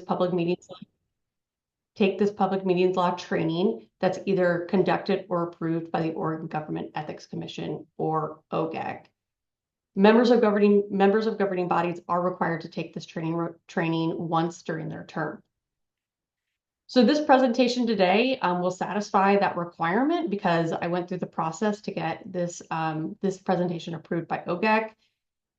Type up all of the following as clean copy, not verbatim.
public meetings law training that's either conducted or approved by the Oregon Government Ethics Commission or OGEC. Members of governing bodies are required to take this training once during their term. So this presentation today will satisfy that requirement because I went through the process to get this presentation approved by OGEC.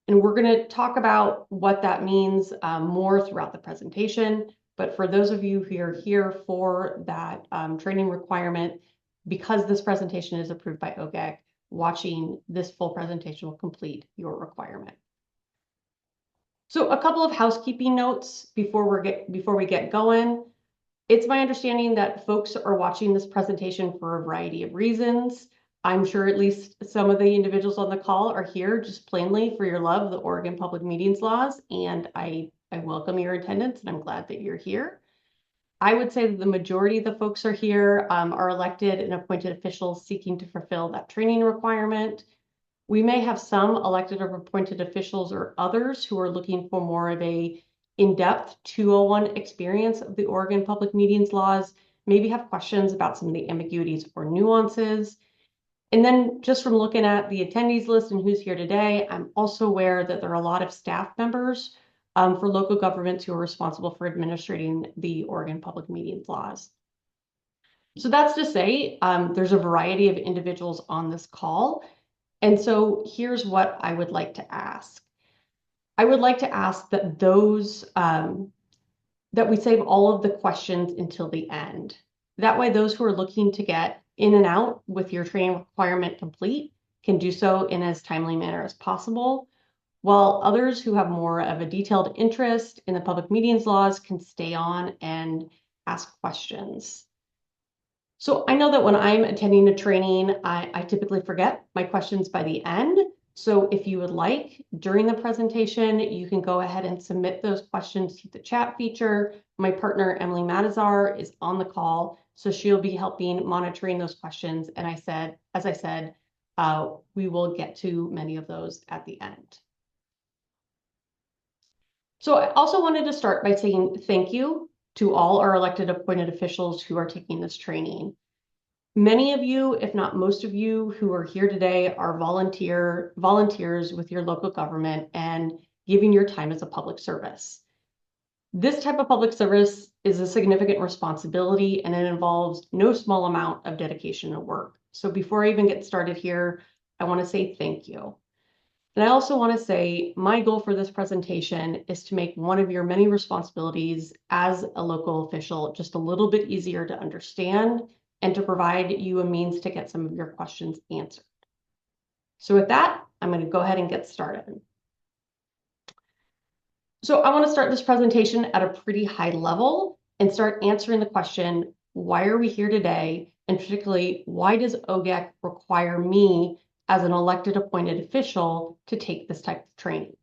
And we're going to talk about what that means more throughout the presentation. But for those of you who are here for that training requirement, because this presentation is approved by OGEC, watching this full presentation will complete your requirement. So a couple of housekeeping notes before we get going. It's my understanding that folks are watching this presentation for a variety of reasons. I'm sure at least some of the individuals on the call are here just plainly for your love of the Oregon Public Meetings laws, and I welcome your attendance, and I'm glad that you're here. I would say that the majority of the folks are here are elected and appointed officials seeking to fulfill that training requirement. We may have some elected or appointed officials or others who are looking for more of a in-depth 201 experience of the Oregon Public Meetings laws, maybe have questions about some of the ambiguities or nuances. And then just from looking at the attendees list and who's here today, I'm also aware that there are a lot of staff members for local governments who are responsible for administrating the Oregon Public Meetings laws. So that's to say, there's a variety of individuals on this call. And so here's what I would like to ask. I would like to ask that that we save all of the questions until the end. That way, those who are looking to get in and out with your training requirement complete can do so in as timely manner as possible, while others who have more of a detailed interest in the public meetings laws can stay on and ask questions. So I know that when I'm attending a training, I typically forget my questions by the end. So if you would like, during the presentation, you can go ahead and submit those questions to the chat feature. My partner, Emily Matasar, is on the call, so she'll be helping monitoring those questions. And as I said, we will get to many of those at the end. So I also wanted to start by saying thank you to all our elected appointed officials who are taking this training. Many of you, if not most of you who are here today, are volunteers with your local government and giving your time as a public service. This type of public service is a significant responsibility and it involves no small amount of dedication and work. So before I even get started here, I want to say thank you. And I also want to say my goal for this presentation is to make one of your many responsibilities as a local official just a little bit easier to understand and to provide you a means to get some of your questions answered. So with that, I'm going to go ahead and get started. So I want to start this presentation at a pretty high level and start answering the question, why are we here today? And particularly, why does OGEC require me as an elected appointed official to take this type of training?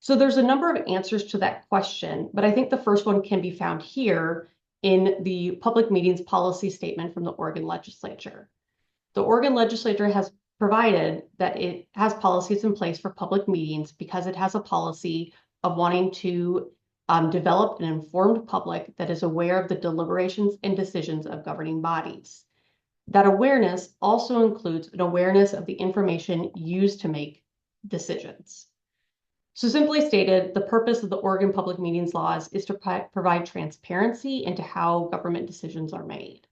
So there's a number of answers to that question, but I think the first one can be found here in the public meetings policy statement from the Oregon legislature. The Oregon legislature has provided that it has policies in place for public meetings because it has a policy of wanting to develop an informed public that is aware of the deliberations and decisions of governing bodies. That awareness also includes an awareness of the information used to make decisions. So simply stated, the purpose of the Oregon Public Meetings laws is to provide transparency into how government decisions are made.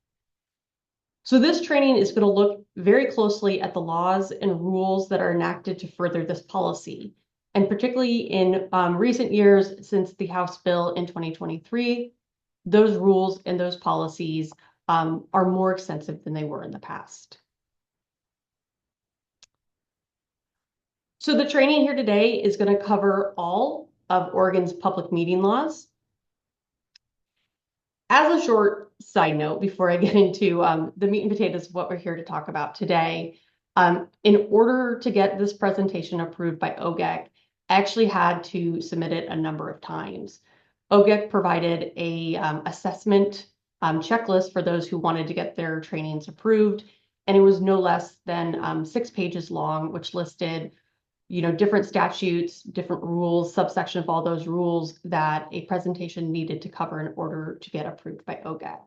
So this training is going to look very closely at the laws and rules that are enacted to further this policy. And particularly in recent years, since the House bill in 2023, those rules and those policies are more extensive than they were in the past. So the training here today is going to cover all of Oregon's public meeting laws. As a short side note, before I get into the meat and potatoes of what we're here to talk about today, in order to get this presentation approved by OGEC, I actually had to submit it a number of times. OGEC provided a assessment checklist for those who wanted to get their trainings approved, and it was no less than 6 pages long, which listed different statutes, different rules, subsection of all those rules that a presentation needed to cover in order to get approved by OGEC.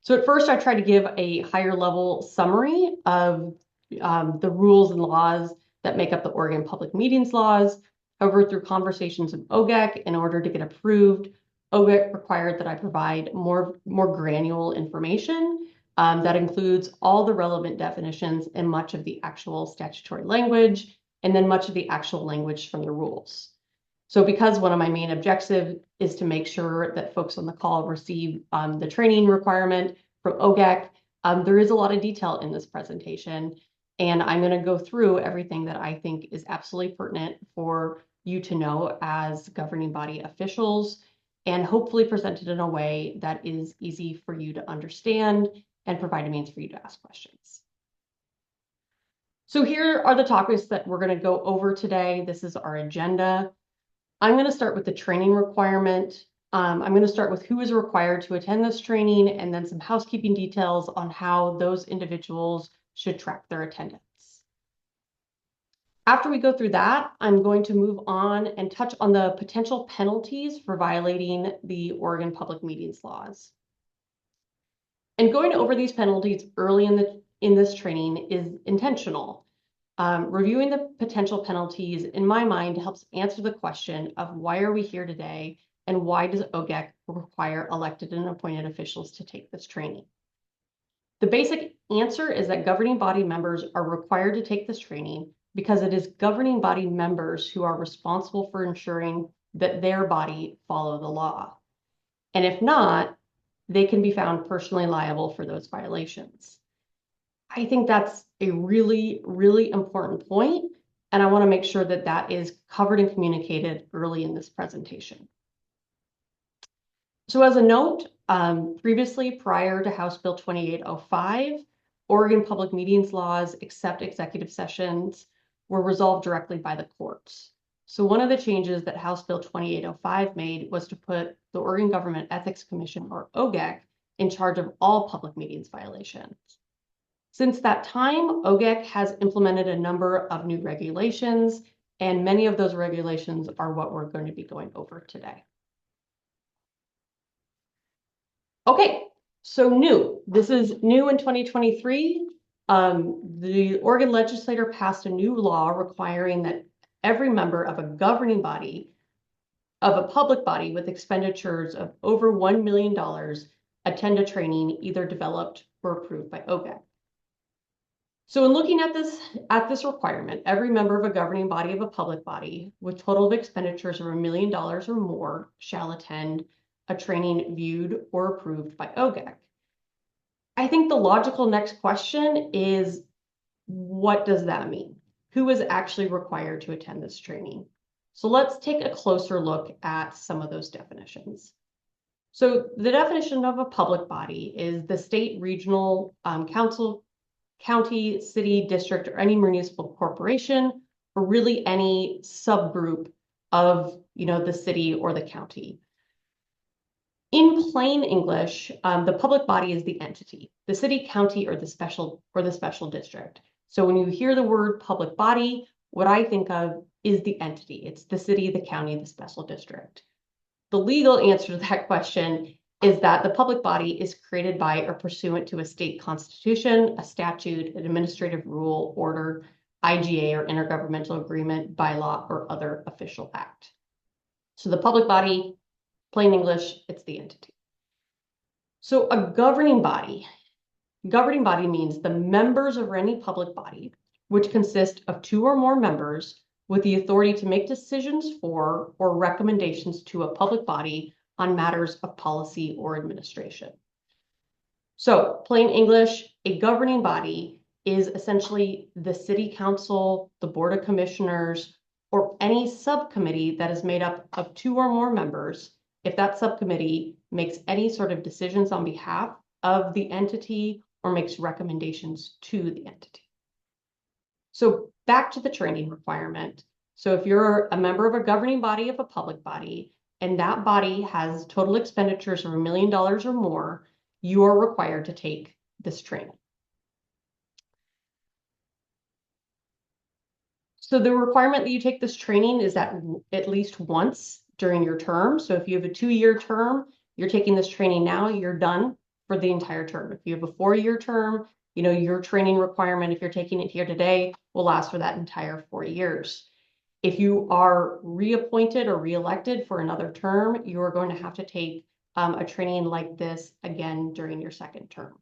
So at first I tried to give a higher level summary of the rules and laws that make up the Oregon Public Meetings laws. However, through conversations with OGEC, in order to get approved, OGEC required that I provide more granular information that includes all the relevant definitions and much of the actual statutory language, and then much of the actual language from the rules. So because one of my main objectives is to make sure that folks on the call receive the training requirement from OGEC, there is a lot of detail in this presentation, and I'm going to go through everything that I think is absolutely pertinent for you to know as governing body officials, and hopefully present it in a way that is easy for you to understand and provide a means for you to ask questions. So here are the topics that we're going to go over today. This is our agenda. I'm going to start with the training requirement. I'm going to start with who is required to attend this training, and then some housekeeping details on how those individuals should track their attendance. After we go through that, I'm going to move on and touch on the potential penalties for violating the Oregon Public Meetings laws. And going over these penalties early in this training is intentional. Reviewing the potential penalties, in my mind, helps answer the question of why are we here today and why does OGEC require elected and appointed officials to take this training? The basic answer is that governing body members are required to take this training because it is governing body members who are responsible for ensuring that their body follow the law. And if not, they can be found personally liable for those violations. I think that's a really, really important point, and I want to make sure that that is covered and communicated early in this presentation. So as a note, previously, prior to House Bill 2805, Oregon Public Meetings laws, except executive sessions, were resolved directly by the courts. So one of the changes that House Bill 2805 made was to put the Oregon Government Ethics Commission, or OGEC, in charge of all public meetings violations. Since that time, OGEC has implemented a number of new regulations, and many of those regulations are what we're going to be going over today. Okay, so new. This is new in 2023. The Oregon legislature passed a new law requiring that every member of a governing body, of a public body with expenditures of over $1 million, attend a training either developed or approved by OGEC. So in looking at this requirement, every member of a governing body of a public body with total expenditures of $1 million or more shall attend a training viewed or approved by OGEC. I think the logical next question is, what does that mean? Who is actually required to attend this training? So let's take a closer look at some of those definitions. So the definition of a public body is the state, regional, council, county, city, district, or any municipal corporation, or really any subgroup of the city or the county. In plain English, the public body is the entity, the city, county, or the special district. So when you hear the word public body, what I think of is the entity. It's the city, the county, the special district. The legal answer to that question is that the public body is created by or pursuant to a state constitution, a statute, an administrative rule, order, IGA, or intergovernmental agreement, bylaw, or other official act. So the public body, plain English, it's the entity. So a governing body means the members of any public body, which consist of two or more members with the authority to make decisions for or recommendations to a public body on matters of policy or administration. So plain English, a governing body is essentially the city council, the board of commissioners, or any subcommittee that is made up of two or more members, if that subcommittee makes any sort of decisions on behalf of the entity or makes recommendations to the entity. So back to the training requirement. So if you're a member of a governing body of a public body, and that body has total expenditures of $1 million or more, you are required to take this training. So the requirement that you take this training is that at least once during your term. So if you have a 2-year term, you're taking this training now, you're done for the entire term. If you have a 4-year term, your training requirement, if you're taking it here today, will last for that entire 4 years. If you are reappointed or reelected for another term, you are going to have to take a training like this again during your second term.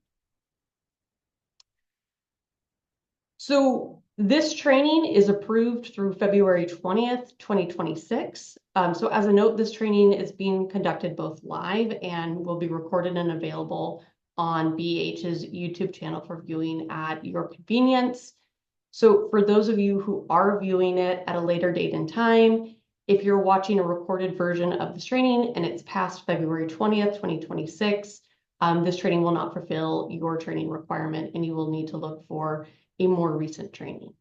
So this training is approved through February 20th, 2026. So as a note, this training is being conducted both live and will be recorded and available on BH's YouTube channel for viewing at your convenience. So for those of you who are viewing it at a later date and time, if you're watching a recorded version of this training and it's past February 20th, 2026, this training will not fulfill your training requirement and you will need to look for a more recent training.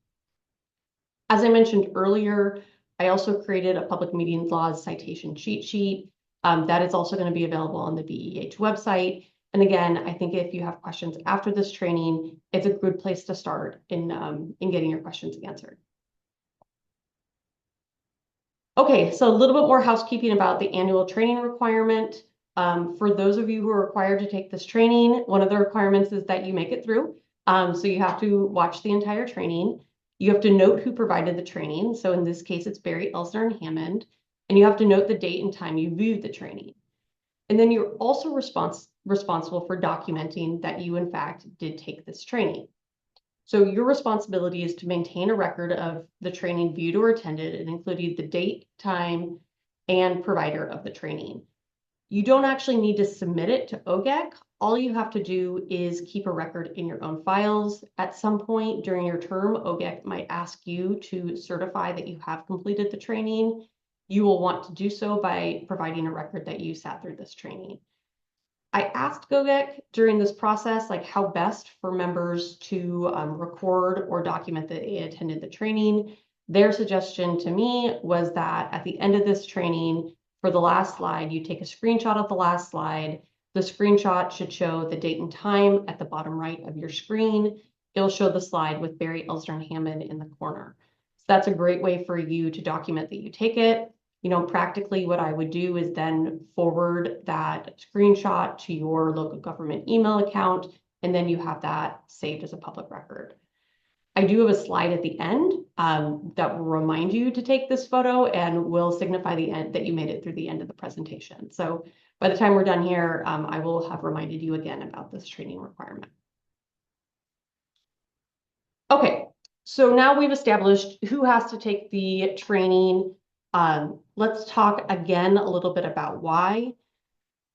As I mentioned earlier, I also created a public meetings laws citation cheat sheet that is also going to be available on the BEH website. And again, I think if you have questions after this training, it's a good place to start in getting your questions answered. Okay, so a little bit more housekeeping about the annual training requirement. For those of you who are required to take this training, one of the requirements is that you make it through. So you have to watch the entire training. You have to note who provided the training. So in this case, it's Beery, Elsner, and Hammond. And you have to note the date and time you viewed the training. And then you're also responsible for documenting that you, in fact, did take this training. So your responsibility is to maintain a record of the training viewed or attended, and including the date, time, and provider of the training. You don't actually need to submit it to OGEC. All you have to do is keep a record in your own files. At some point during your term, OGEC might ask you to certify that you have completed the training. You will want to do so by providing a record that you sat through this training. I asked OGEC during this process, like how best for members to record or document that they attended the training. Their suggestion to me was that at the end of this training, for the last slide, you take a screenshot of the last slide. The screenshot should show the date and time at the bottom right of your screen. It'll show the slide with Beery, Elsner, and Hammond in the corner. So that's a great way for you to document that you take it. Practically what I would do is then forward that screenshot to your local government email account, and then you have that saved as a public record. I do have a slide at the end that will remind you to take this photo and will signify the end that you made it through the end of the presentation. So by the time we're done here, I will have reminded you again about this training requirement. Okay, so now we've established who has to take the training. Let's talk again a little bit about why.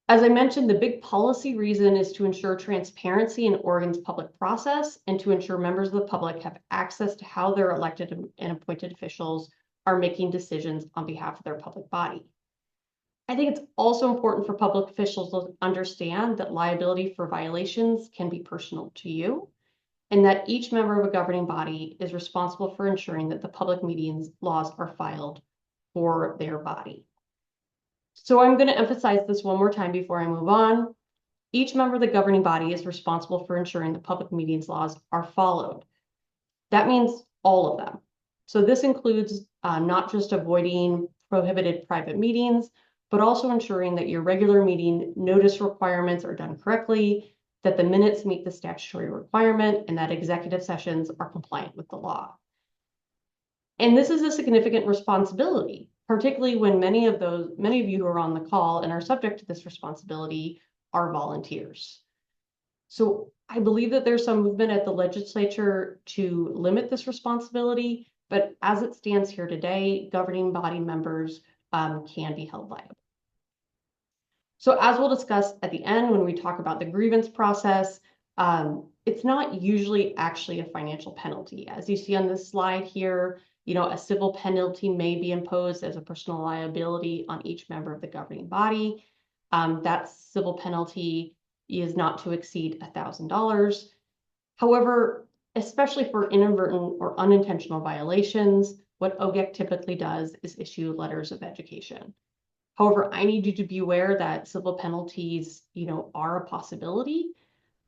As I mentioned, the big policy reason is to ensure transparency in Oregon's public process and to ensure members of the public have access to how their elected and appointed officials are making decisions on behalf of their public body. I think it's also important for public officials to understand that liability for violations can be personal to you, and that each member of a governing body is responsible for ensuring that the public meetings laws are filed for their body. So I'm going to emphasize this one more time before I move on. Each member of the governing body is responsible for ensuring the public meetings laws are followed. That means all of them. So this includes not just avoiding prohibited private meetings, but also ensuring that your regular meeting notice requirements are done correctly, that the minutes meet the statutory requirement, and that executive sessions are compliant with the law. And this is a significant responsibility, particularly when many of you who are on the call and are subject to this responsibility are volunteers. So I believe that there's some movement at the legislature to limit this responsibility, but as it stands here today, governing body members can be held liable. So as we'll discuss at the end when we talk about the grievance process, it's not usually actually a financial penalty. As you see on this slide here, a civil penalty may be imposed as a personal liability on each member of the governing body. That civil penalty is not to exceed $1,000. However, especially for inadvertent or unintentional violations, what OGEC typically does is issue letters of education. However, I need you to be aware that civil penalties, are a possibility.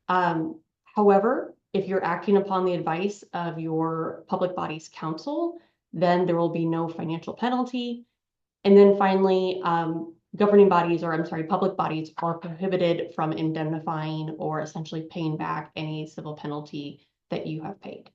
However, if you're acting upon the advice of your public body's counsel, then there will be no financial penalty. And then finally, governing bodies, or I'm sorry, public bodies are prohibited from indemnifying or essentially paying back any civil penalty that you have paid.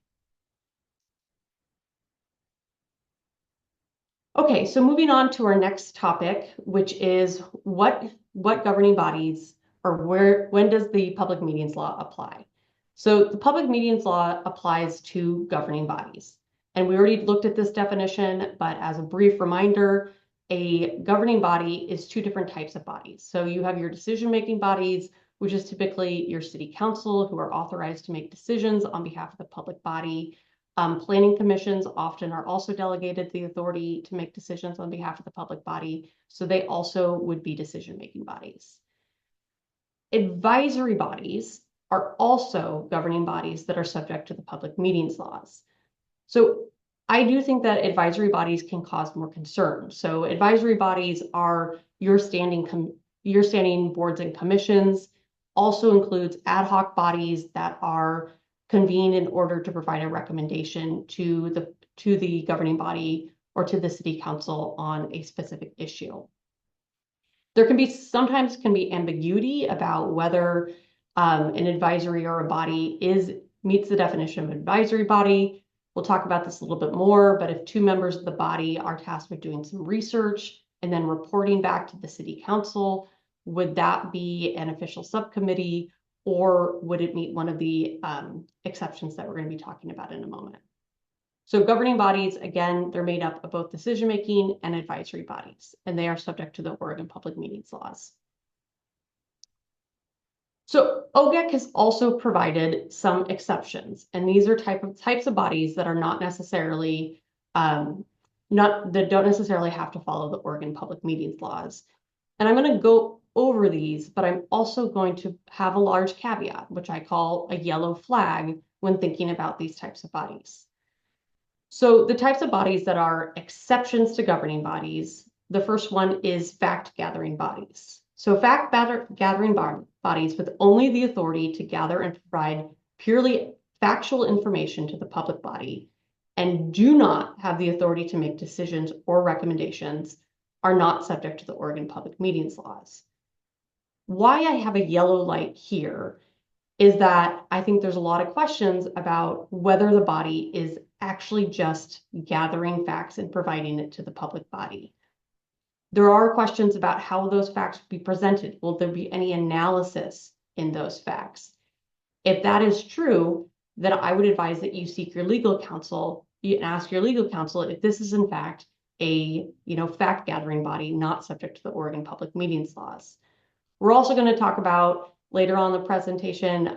Okay, so moving on to our next topic, which is what governing bodies, or when does the public meetings law apply? So the public meetings law applies to governing bodies. And we already looked at this definition, but as a brief reminder, a governing body is two different types of bodies. So you have your decision-making bodies, which is typically your city council, who are authorized to make decisions on behalf of the public body. Planning commissions often are also delegated the authority to make decisions on behalf of the public body, so they also would be decision-making bodies. Advisory bodies are also governing bodies that are subject to the public meetings laws. So I do think that advisory bodies can cause more concern. So advisory bodies are your standing boards and commissions, also includes ad hoc bodies that are convened in order to provide a recommendation to the governing body or to the city council on a specific issue. There sometimes can be ambiguity about whether an advisory or a body meets the definition of advisory body. We'll talk about this a little bit more, but if two members of the body are tasked with doing some research and then reporting back to the city council, would that be an official subcommittee, or would it meet one of the exceptions that we're going to be talking about in a moment? So governing bodies, again, they're made up of both decision-making and advisory bodies, and they are subject to the Oregon Public Meetings laws. So OGEC has also provided some exceptions, and these are types of bodies that are not necessarily that don't necessarily have to follow the Oregon Public Meetings laws. And I'm going to go over these, but I'm also going to have a large caveat, which I call a yellow flag when thinking about these types of bodies. So the types of bodies that are exceptions to governing bodies, the first one is fact-gathering bodies. So fact-gathering bodies with only the authority to gather and provide purely factual information to the public body and do not have the authority to make decisions or recommendations are not subject to the Oregon Public Meetings laws. Why I have a yellow light here is that I think there's a lot of questions about whether the body is actually just gathering facts and providing it to the public body. There are questions about how those facts will be presented. Will there be any analysis in those facts? If that is true, then I would advise that you seek your legal counsel. You ask your legal counsel if this is in fact a fact-gathering body not subject to the Oregon Public Meetings laws. We're also going to talk about later on in the presentation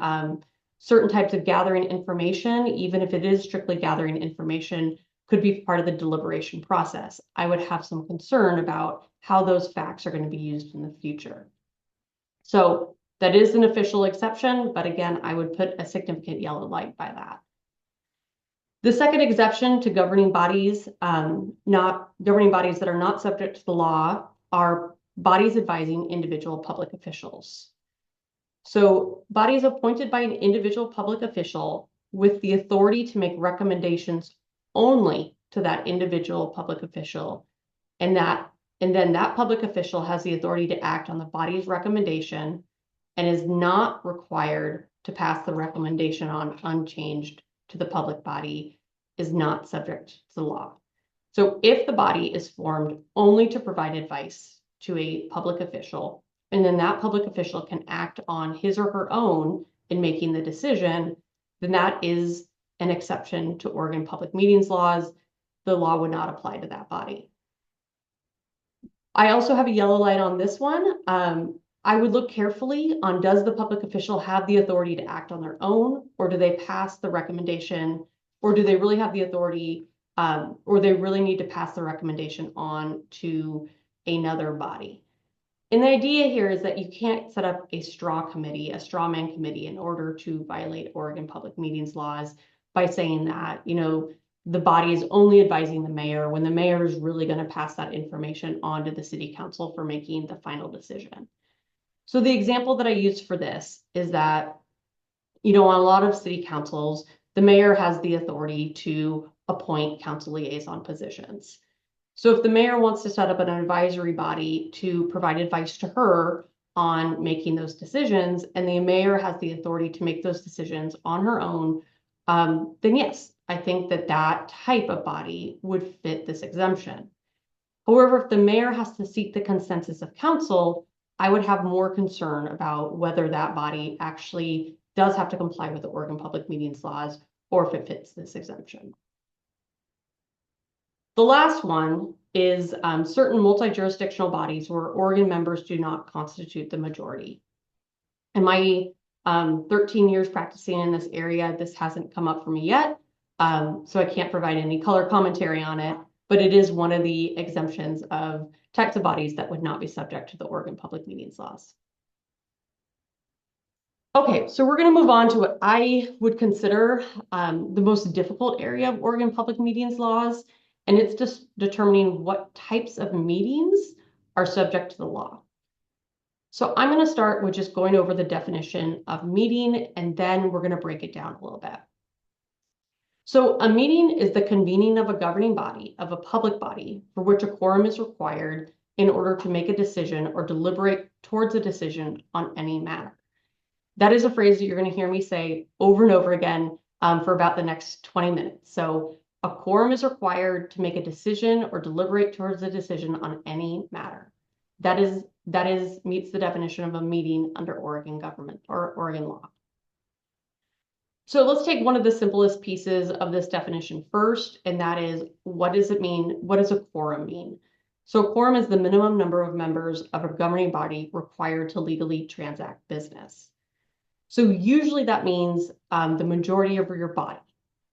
certain types of gathering information, even if it is strictly gathering information, could be part of the deliberation process. I would have some concern about how those facts are going to be used in the future. So that is an official exception, but again, I would put a significant yellow light by that. The second exception to governing bodies, not governing bodies that are not subject to the law, are bodies advising individual public officials. So bodies appointed by an individual public official with the authority to make recommendations only to that individual public official, and then that public official has the authority to act on the body's recommendation and is not required to pass the recommendation on unchanged to the public body, is not subject to the law. So if the body is formed only to provide advice to a public official, and then that public official can act on his or her own in making the decision, then that is an exception to Oregon Public Meetings laws. The law would not apply to that body. I also have a yellow light on this one. I would look carefully on, does the public official have the authority to act on their own, or do they pass the recommendation, or do they really have the authority, or they really need to pass the recommendation on to another body? And the idea here is that you can't set up a straw man committee in order to violate Oregon Public Meetings laws by saying that, the body is only advising the mayor when the mayor is really going to pass that information on to the city council for making the final decision. So the example that I use for this is that, on a lot of city councils, the mayor has the authority to appoint council liaison positions. So if the mayor wants to set up an advisory body to provide advice to her on making those decisions, and the mayor has the authority to make those decisions on her own, then yes, I think that that type of body would fit this exemption. However, if the mayor has to seek the consensus of council, I would have more concern about whether that body actually does have to comply with the Oregon Public Meetings laws or if it fits this exemption. The last one is certain multi-jurisdictional bodies where Oregon members do not constitute the majority. In my 13 years practicing in this area, this hasn't come up for me yet, so I can't provide any color commentary on it, but it is one of the exemptions of types of bodies that would not be subject to the Oregon Public Meetings laws. Okay, so we're going to move on to what I would consider the most difficult area of Oregon Public Meetings laws, and it's just determining what types of meetings are subject to the law. So I'm going to start with just going over the definition of meeting, and then we're going to break it down a little bit. So a meeting is the convening of a governing body, of a public body, for which a quorum is required in order to make a decision or deliberate towards a decision on any matter. That is a phrase that you're going to hear me say over and over again for about the next 20 minutes. So a quorum is required to make a decision or deliberate towards a decision on any matter. That meets the definition of a meeting under Oregon government or Oregon law. So let's take one of the simplest pieces of this definition first, and that is, what does it mean? What does a quorum mean? So a quorum is the minimum number of members of a governing body required to legally transact business. So usually that means the majority of your body,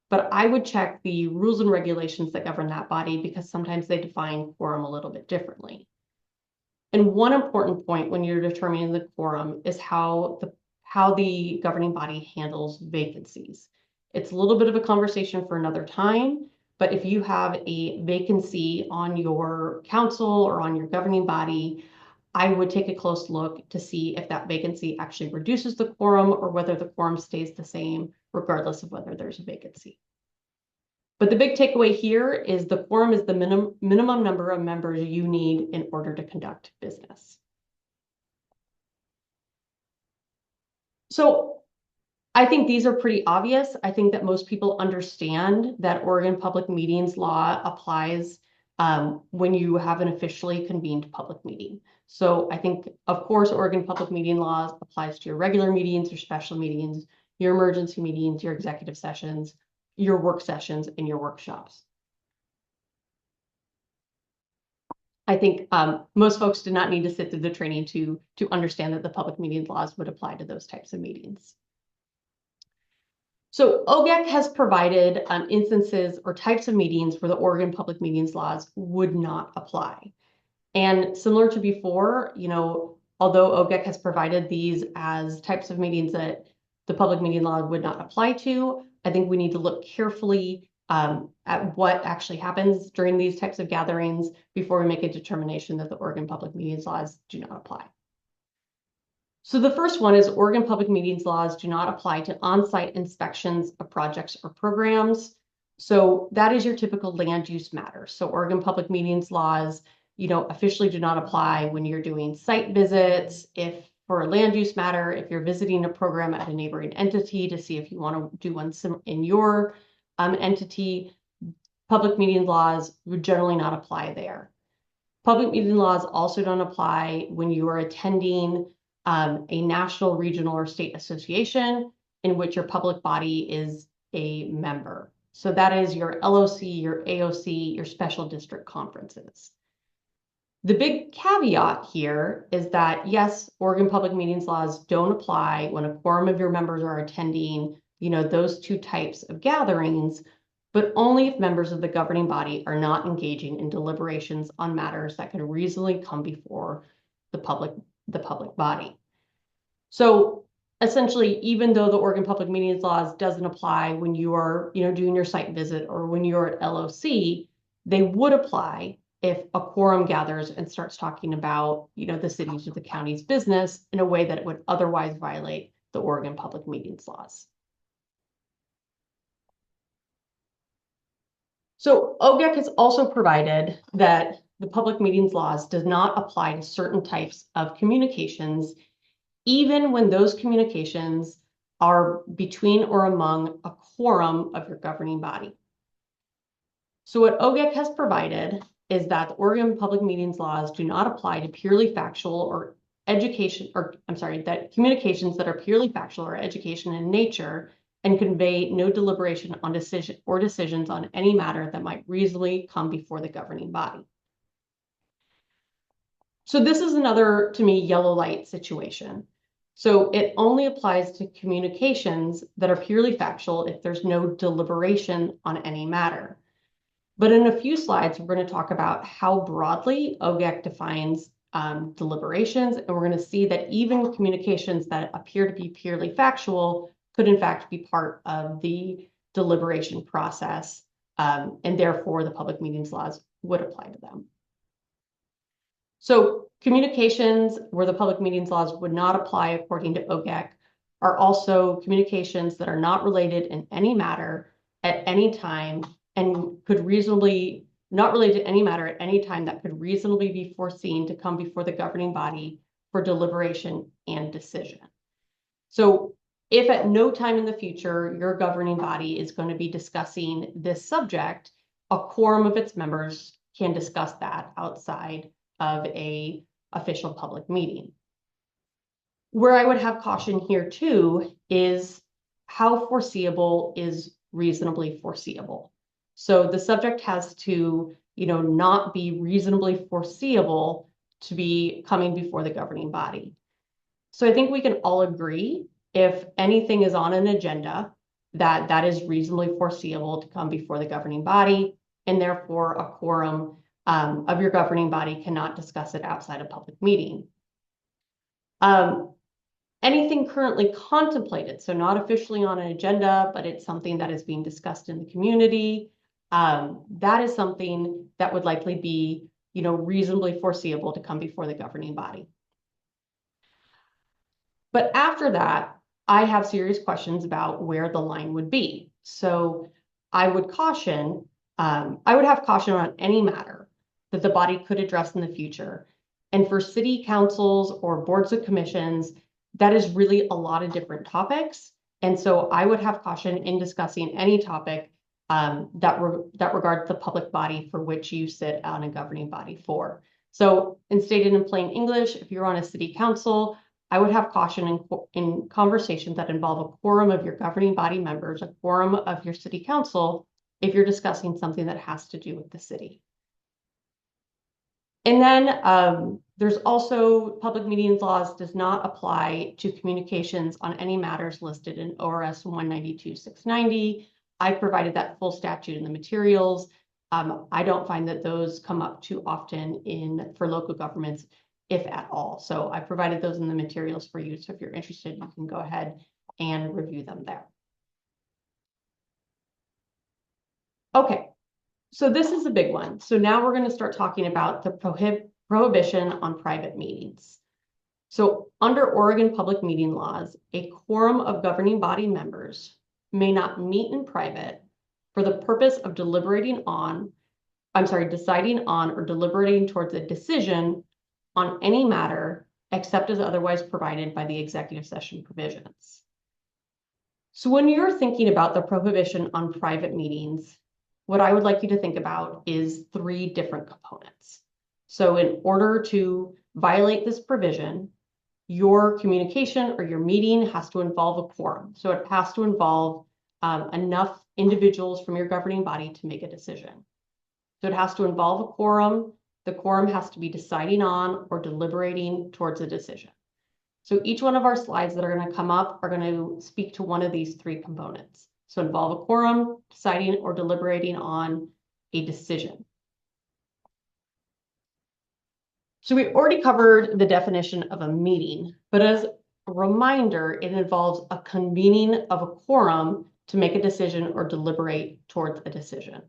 but I would check the rules and regulations that govern that body because sometimes they define quorum a little bit differently. And one important point when you're determining the quorum is how the governing body handles vacancies. It's a little bit of a conversation for another time, but if you have a vacancy on your council or on your governing body, I would take a close look to see if that vacancy actually reduces the quorum or whether the quorum stays the same, regardless of whether there's a vacancy. But the big takeaway here is the quorum is the minimum number of members you need in order to conduct business. So I think these are pretty obvious. I think that most people understand that Oregon Public Meetings law applies when you have an officially convened public meeting. So I think, of course, Oregon Public Meeting laws applies to your regular meetings, your special meetings, your emergency meetings, your executive sessions, your work sessions, and your workshops. I think most folks do not need to sit through the training to understand that the public meetings laws would apply to those types of meetings. So OGEC has provided instances or types of meetings where the Oregon Public Meetings laws would not apply. And similar to before, although OGEC has provided these as types of meetings that the public meeting law would not apply to, I think we need to look carefully at what actually happens during these types of gatherings before we make a determination that the Oregon Public Meetings laws do not apply. So the first one is Oregon Public Meetings laws do not apply to on-site inspections of projects or programs. So that is your typical land use matter. So Oregon Public Meetings laws, officially do not apply when you're doing site visits. If for a land use matter, if you're visiting a program at a neighboring entity to see if you want to do one in your entity, public meeting laws would generally not apply there. Public meeting laws also don't apply when you are attending a national, regional, or state association in which your public body is a member. So that is your LOC, your AOC, your special district conferences. The big caveat here is that, yes, Oregon Public Meetings laws don't apply when a quorum of your members are attending, those two types of gatherings, but only if members of the governing body are not engaging in deliberations on matters that can reasonably come before the public body. So essentially, even though the Oregon Public Meetings laws doesn't apply when you are, doing your site visit or when you're at LOC, they would apply if a quorum gathers and starts talking about, the city's or the county's business in a way that it would otherwise violate the Oregon Public Meetings laws. So OGEC has also provided that the public meetings laws does not apply to certain types of communications, even when those communications are between or among a quorum of your governing body. So what OGEC has provided is that the Oregon public meetings laws do not apply to purely factual or that communications that are purely factual or education in nature and convey no deliberation on decisions on any matter that might reasonably come before the governing body. So this is another, to me, yellow light situation. So it only applies to communications that are purely factual if there's no deliberation on any matter. But in a few slides, we're going to talk about how broadly OGEC defines deliberations, and we're going to see that even communications that appear to be purely factual could in fact be part of the deliberation process, and therefore the public meetings laws would apply to them. So communications where the public meetings laws would not apply according to OGEC are also communications that are not related in any matter at any time and could reasonably, not related to any matter at any time that could reasonably be foreseen to come before the governing body for deliberation and decision. So if at no time in the future your governing body is going to be discussing this subject, a quorum of its members can discuss that outside of an official public meeting. Where I would have caution here too is how foreseeable is reasonably foreseeable. So the subject has to, not be reasonably foreseeable to be coming before the governing body. So I think we can all agree if anything is on an agenda that is reasonably foreseeable to come before the governing body, and therefore a quorum of your governing body cannot discuss it outside a public meeting. Anything currently contemplated, so not officially on an agenda, but it's something that is being discussed in the community, that is something that would likely be, reasonably foreseeable to come before the governing body. But after that, I have serious questions about where the line would be. So I would have caution on any matter that the body could address in the future. And for city councils or boards of commissions, that is really a lot of different topics. And so I would have caution in discussing any topic that regards the public body for which you sit on a governing body for. So, stated in plain English, if you're on a city council, I would have caution in conversations that involve a quorum of your governing body members, a quorum of your city council, if you're discussing something that has to do with the city. And then there's also public meetings laws does not apply to communications on any matters listed in ORS 192-690. I provided that full statute in the materials. I don't find that those come up too often for local governments, if at all. So I provided those in the materials for you. So if you're interested, you can go ahead and review them there. Okay, so this is a big one. So now we're going to start talking about the prohibition on private meetings. So under Oregon public meeting laws, a quorum of governing body members may not meet in private for the purpose of deciding on or deliberating towards a decision on any matter except as otherwise provided by the executive session provisions. So when you're thinking about the prohibition on private meetings, what I would like you to think about is 3 different components. So in order to violate this provision, your communication or your meeting has to involve a quorum. So it has to involve enough individuals from your governing body to make a decision. So it has to involve a quorum. The quorum has to be deciding on or deliberating towards a decision. So each one of our slides that are going to come up are going to speak to one of these 3 components. So involve a quorum, deciding or deliberating on a decision. So we already covered the definition of a meeting, but as a reminder, it involves a convening of a quorum to make a decision or deliberate towards a decision.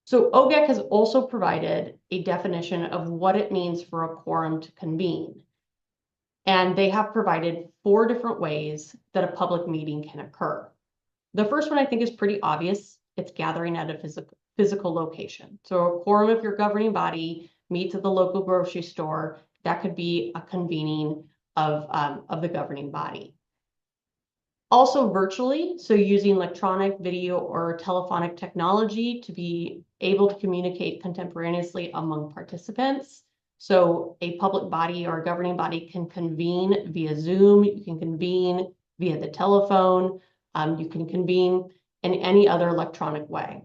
So OGEC has also provided a definition of what it means for a quorum to convene. And they have provided 4 different ways that a public meeting can occur. The first one I think is pretty obvious. it's gathering at a physical location. So a quorum of your governing body meets at the local grocery store. That could be a convening of the governing body. Also virtually, so using electronic, video, or telephonic technology to be able to communicate contemporaneously among participants. So a public body or a governing body can convene via Zoom, you can convene via the telephone, you can convene in any other electronic way.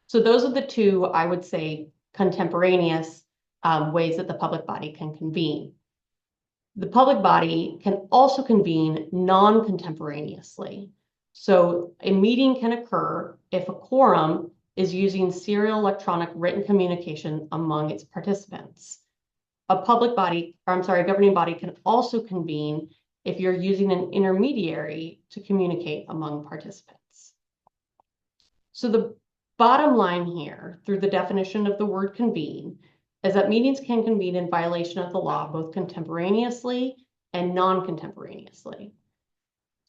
So those are the two, I would say, contemporaneous ways that the public body can convene. The public body can also convene non-contemporaneously. So a meeting can occur if a quorum is using serial electronic written communication among its participants. A public body, or I'm sorry, a governing body can also convene if you're using an intermediary to communicate among participants. So the bottom line here, through the definition of the word convene, is that meetings can convene in violation of the law, both contemporaneously and non-contemporaneously.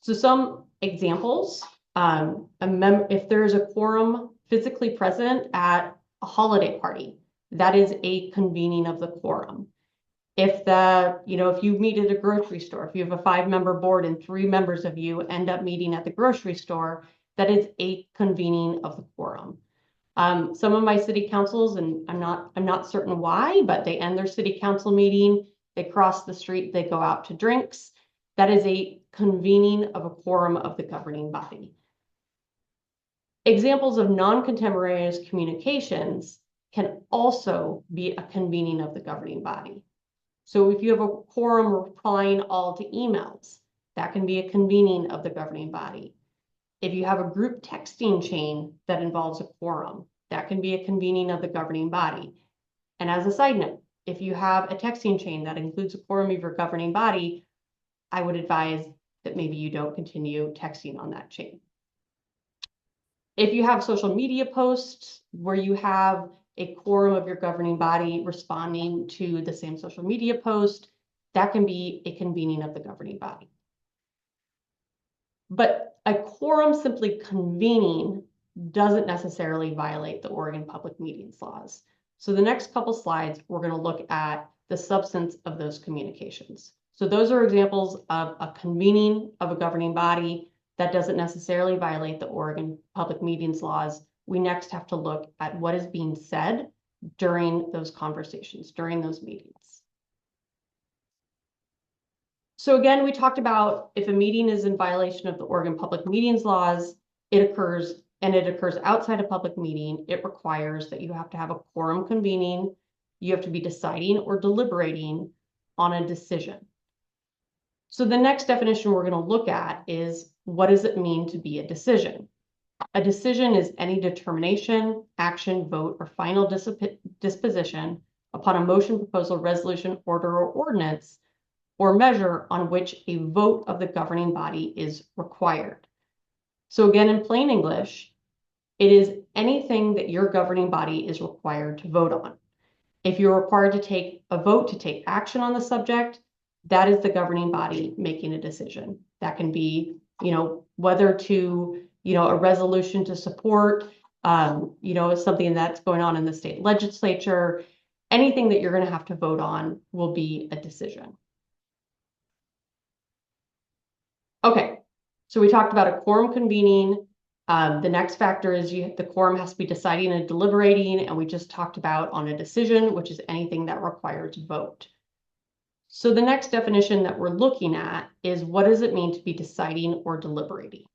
So some examples, if there's a quorum physically present at a holiday party, that is a convening of the quorum. If if you meet at a grocery store, if you have a 5-member board and 3 members of you end up meeting at the grocery store, that is a convening of the quorum. Some of my city councils, and I'm not certain why, but they end their city council meeting, they cross the street, they go out to drinks. That is a convening of a quorum of the governing body. Examples of non-contemporaneous communications can also be a convening of the governing body. So if you have a quorum replying all to emails, that can be a convening of the governing body. If you have a group texting chain that involves a quorum, that can be a convening of the governing body. And as a side note, if you have a texting chain that includes a quorum of your governing body, I would advise that maybe you don't continue texting on that chain. If you have social media posts where you have a quorum of your governing body responding to the same social media post, that can be a convening of the governing body. But a quorum simply convening doesn't necessarily violate the Oregon Public Meetings laws. So the next couple slides, we're going to look at the substance of those communications. So those are examples of a convening of a governing body that doesn't necessarily violate the Oregon Public Meetings laws. We next have to look at what is being said during those conversations, during those meetings. So again, we talked about if a meeting is in violation of the Oregon Public Meetings laws, it occurs outside a public meeting, it requires that you have to have a quorum convening, you have to be deciding or deliberating on a decision. So the next definition we're going to look at is, what does it mean to be a decision? A decision is any determination, action, vote, or final disposition upon a motion, proposal, resolution, order, or ordinance, or measure on which a vote of the governing body is required. So again, in plain English, it is anything that your governing body is required to vote on. If you're required to take a vote to take action on the subject, that is the governing body making a decision. That can be, whether to, a resolution to support, something that's going on in the state legislature. Anything that you're going to have to vote on will be a decision. Okay, so we talked about a quorum convening. The next factor is the quorum has to be deciding and deliberating, and we just talked about on a decision, which is anything that requires vote. So the next definition that we're looking at is, what does it mean to be deciding or deliberating?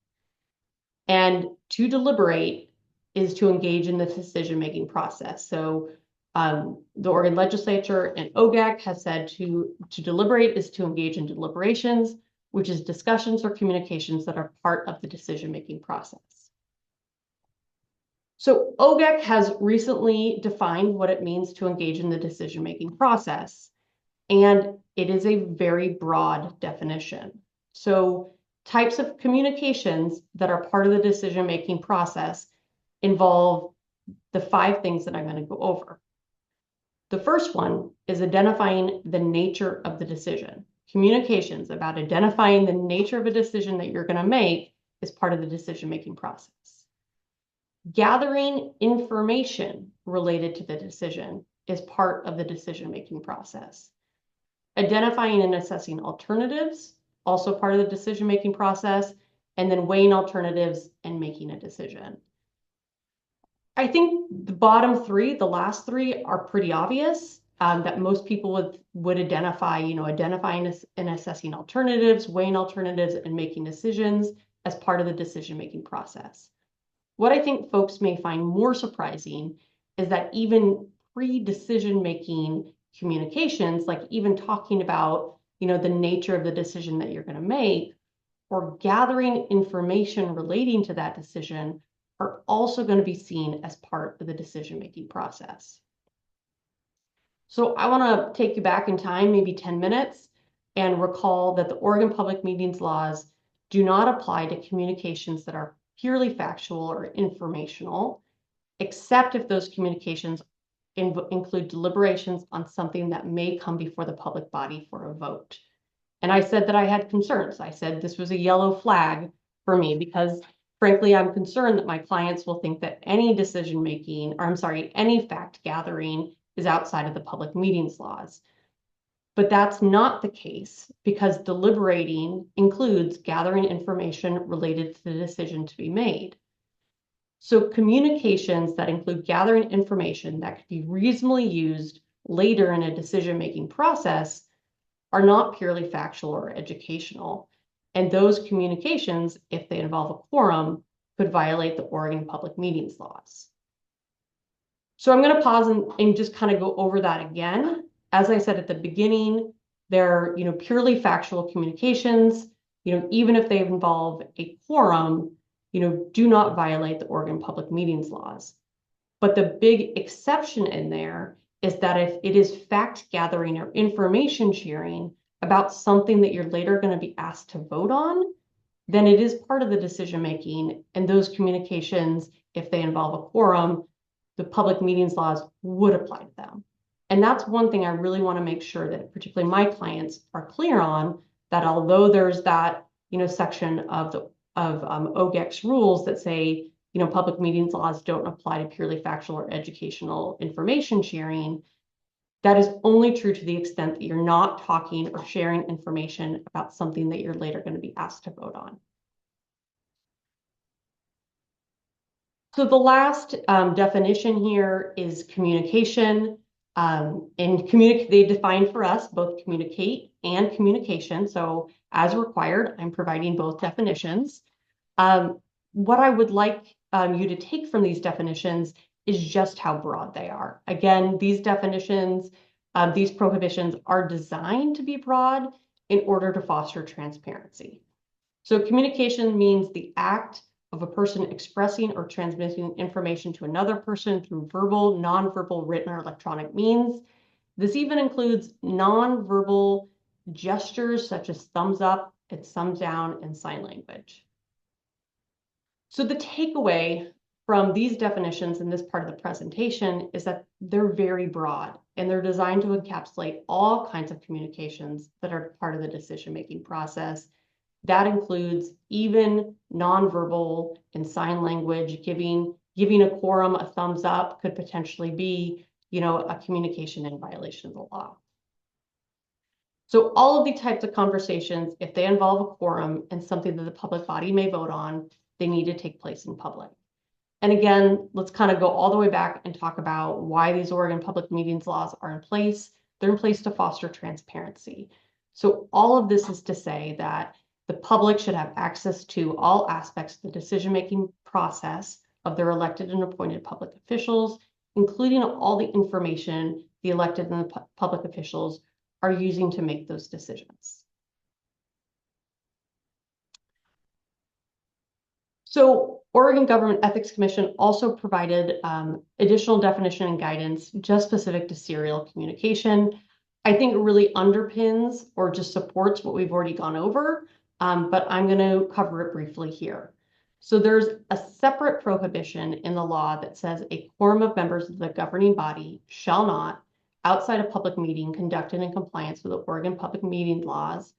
And to deliberate is to engage in the decision-making process. So the Oregon legislature and OGAC has said to deliberate is to engage in deliberations, which is discussions or communications that are part of the decision-making process. So OGAC has recently defined what it means to engage in the decision-making process, and it is a very broad definition. So types of communications that are part of the decision-making process involve the 5 things that I'm going to go over. The first one is identifying the nature of the decision. Communications about identifying the nature of a decision that you're going to make is part of the decision-making process. Gathering information related to the decision is part of the decision-making process. Identifying and assessing alternatives, also part of the decision-making process, and then weighing alternatives and making a decision. I think the bottom three, the last three, are pretty obvious, that most people would identify, identifying and assessing alternatives, weighing alternatives, and making decisions as part of the decision-making process. What I think folks may find more surprising is that even pre-decision-making communications, like even talking about, the nature of the decision that you're going to make, or gathering information relating to that decision, are also going to be seen as part of the decision-making process. So I want to take you back in time, maybe 10 minutes, and recall that the Oregon Public Meetings laws do not apply to communications that are purely factual or informational, except if those communications include deliberations on something that may come before the public body for a vote. And I said that I had concerns. I said this was a yellow flag for me because, frankly, I'm concerned that my clients will think that any any fact gathering is outside of the public meetings laws. But that's not the case because deliberating includes gathering information related to the decision to be made. So communications that include gathering information that could be reasonably used later in a decision-making process are not purely factual or educational. And those communications, if they involve a quorum, could violate the Oregon Public Meetings laws. So I'm going to pause and just kind of go over that again. As I said at the beginning, they're purely factual communications, even if they involve a quorum, do not violate the Oregon Public Meetings laws. But the big exception in there is that if it is fact gathering or information sharing about something that you're later going to be asked to vote on, then it is part of the decision making, and those communications, if they involve a quorum, the public meetings laws would apply to them. And that's one thing I really want to make sure that particularly my clients are clear on, that although there's that section of OGEC's rules that say public meetings laws don't apply to purely factual or educational information sharing, that is only true to the extent that you're not talking or sharing information about something that you're later going to be asked to vote on. So the last definition here is communication. They define for us both communicate and communication. So as required, I'm providing both definitions. What I would like you to take from these definitions is just how broad they are. Again, these definitions, these prohibitions are designed to be broad in order to foster transparency. So communication means the act of a person expressing or transmitting information to another person through verbal, nonverbal, written, or electronic means. This even includes nonverbal gestures such as thumbs up and thumbs down and sign language. So the takeaway from these definitions in this part of the presentation is that they're very broad and they're designed to encapsulate all kinds of communications that are part of the decision-making process. That includes even nonverbal and sign language. Giving a quorum a thumbs up could potentially be, a communication in violation of the law. So all of these types of conversations, if they involve a quorum and something that the public body may vote on, they need to take place in public. And again, let's kind of go all the way back and talk about why these Oregon public meetings laws are in place. They're in place to foster transparency. So all of this is to say that the public should have access to all aspects of the decision-making process of their elected and appointed public officials, including all the information the elected and the public officials are using to make those decisions. So Oregon Government Ethics Commission also provided additional definition and guidance just specific to serial communication. I think it really underpins or just supports what we've already gone over, but I'm going to cover it briefly here. So there's a separate prohibition in the law that says a quorum of members of the governing body shall not, outside a public meeting conducted in compliance with the Oregon public meeting laws,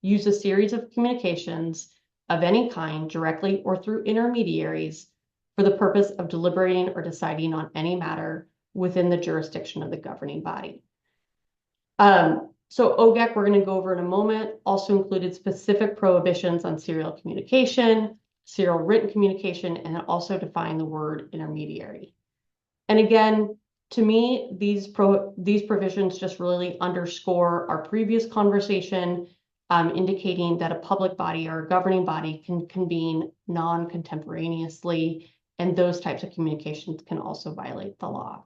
use a series of communications of any kind, directly or through intermediaries, for the purpose of deliberating or deciding on any matter within the jurisdiction of the governing body. So OGEC, we're going to go over in a moment, also included specific prohibitions on serial communication, serial written communication, and it also defined the word intermediary. And again, to me, these provisions just really underscore our previous conversation, indicating that a public body or a governing body can convene non-contemporaneously, and those types of communications can also violate the law.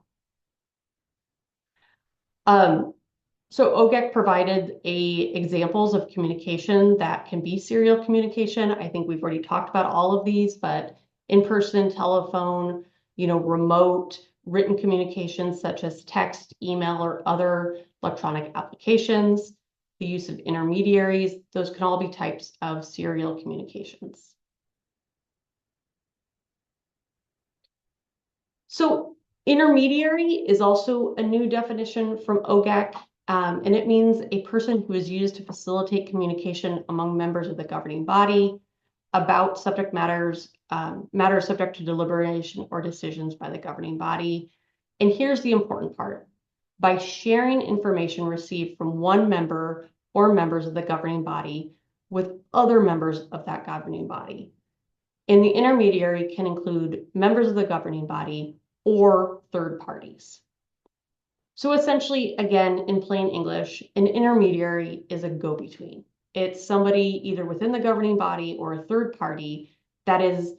So OGEC provided examples of communication that can be serial communication. I think we've already talked about all of these, but in-person, telephone, remote, written communications such as text, email, or other electronic applications, the use of intermediaries, those can all be types of serial communications. So intermediary is also a new definition from OGEC. And it means a person who is used to facilitate communication among members of the governing body about subject matters subject to deliberation or decisions by the governing body. And here's the important part. By sharing information received from one member or members of the governing body with other members of that governing body. And the intermediary can include members of the governing body or third parties. So essentially, again, in plain English, an intermediary is a go-between. It's somebody either within the governing body or a third party that is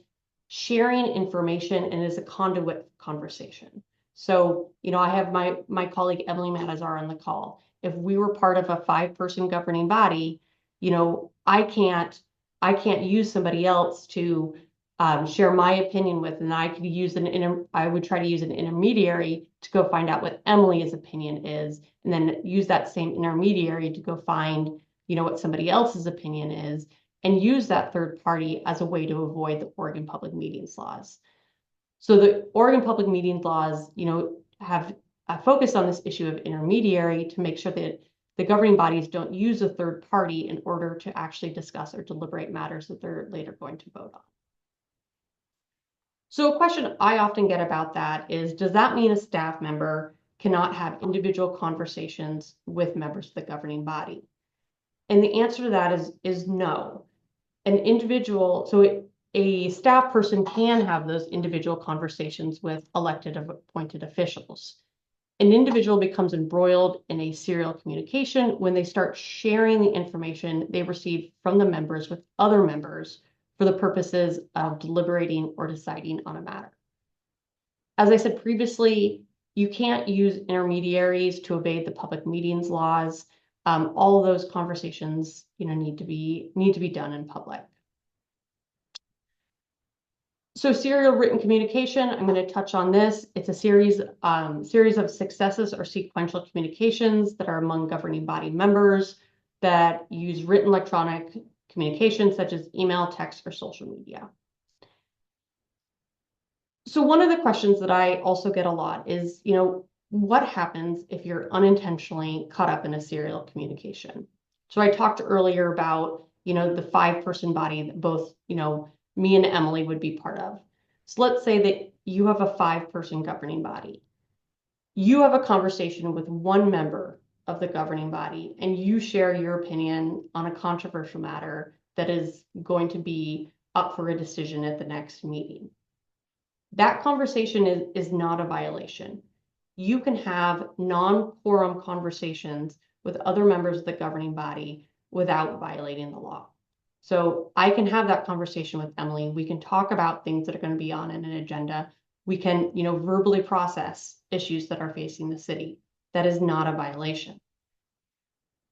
sharing information and is a conduit conversation. So, I have my colleague Emily Matasar on the call. If we were part of a 5-person governing body, I can't use somebody else to share my opinion with, and I would try to use an intermediary to go find out what Emily's opinion is, and then use that same intermediary to go find, what somebody else's opinion is, and use that third party as a way to avoid the Oregon Public Meetings laws. So the Oregon Public Meetings laws, have focused on this issue of intermediary to make sure that the governing bodies don't use a third party in order to actually discuss or deliberate matters that they're later going to vote on. So a question I often get about that is, does that mean a staff member cannot have individual conversations with members of the governing body? And the answer to that is no. A staff person can have those individual conversations with elected or appointed officials. An individual becomes embroiled in a serial communication when they start sharing the information they receive from the members with other members for the purposes of deliberating or deciding on a matter. As I said previously, you can't use intermediaries to evade the public meetings laws. All of those conversations, need to be done in public. So serial written communication, I'm going to touch on this. It's a series of successive or sequential communications that are among governing body members that use written electronic communication such as email, text, or social media. So one of the questions that I also get a lot is, what happens if you're unintentionally caught up in a serial communication? So I talked earlier about, the 5-person body that both, me and Emily would be part of. So let's say that you have a 5-person governing body. You have a conversation with one member of the governing body, and you share your opinion on a controversial matter that is going to be up for a decision at the next meeting. That conversation is not a violation. You can have non-quorum conversations with other members of the governing body without violating the law. So I can have that conversation with Emily. We can talk about things that are going to be on an agenda. We can, verbally process issues that are facing the city. That is not a violation.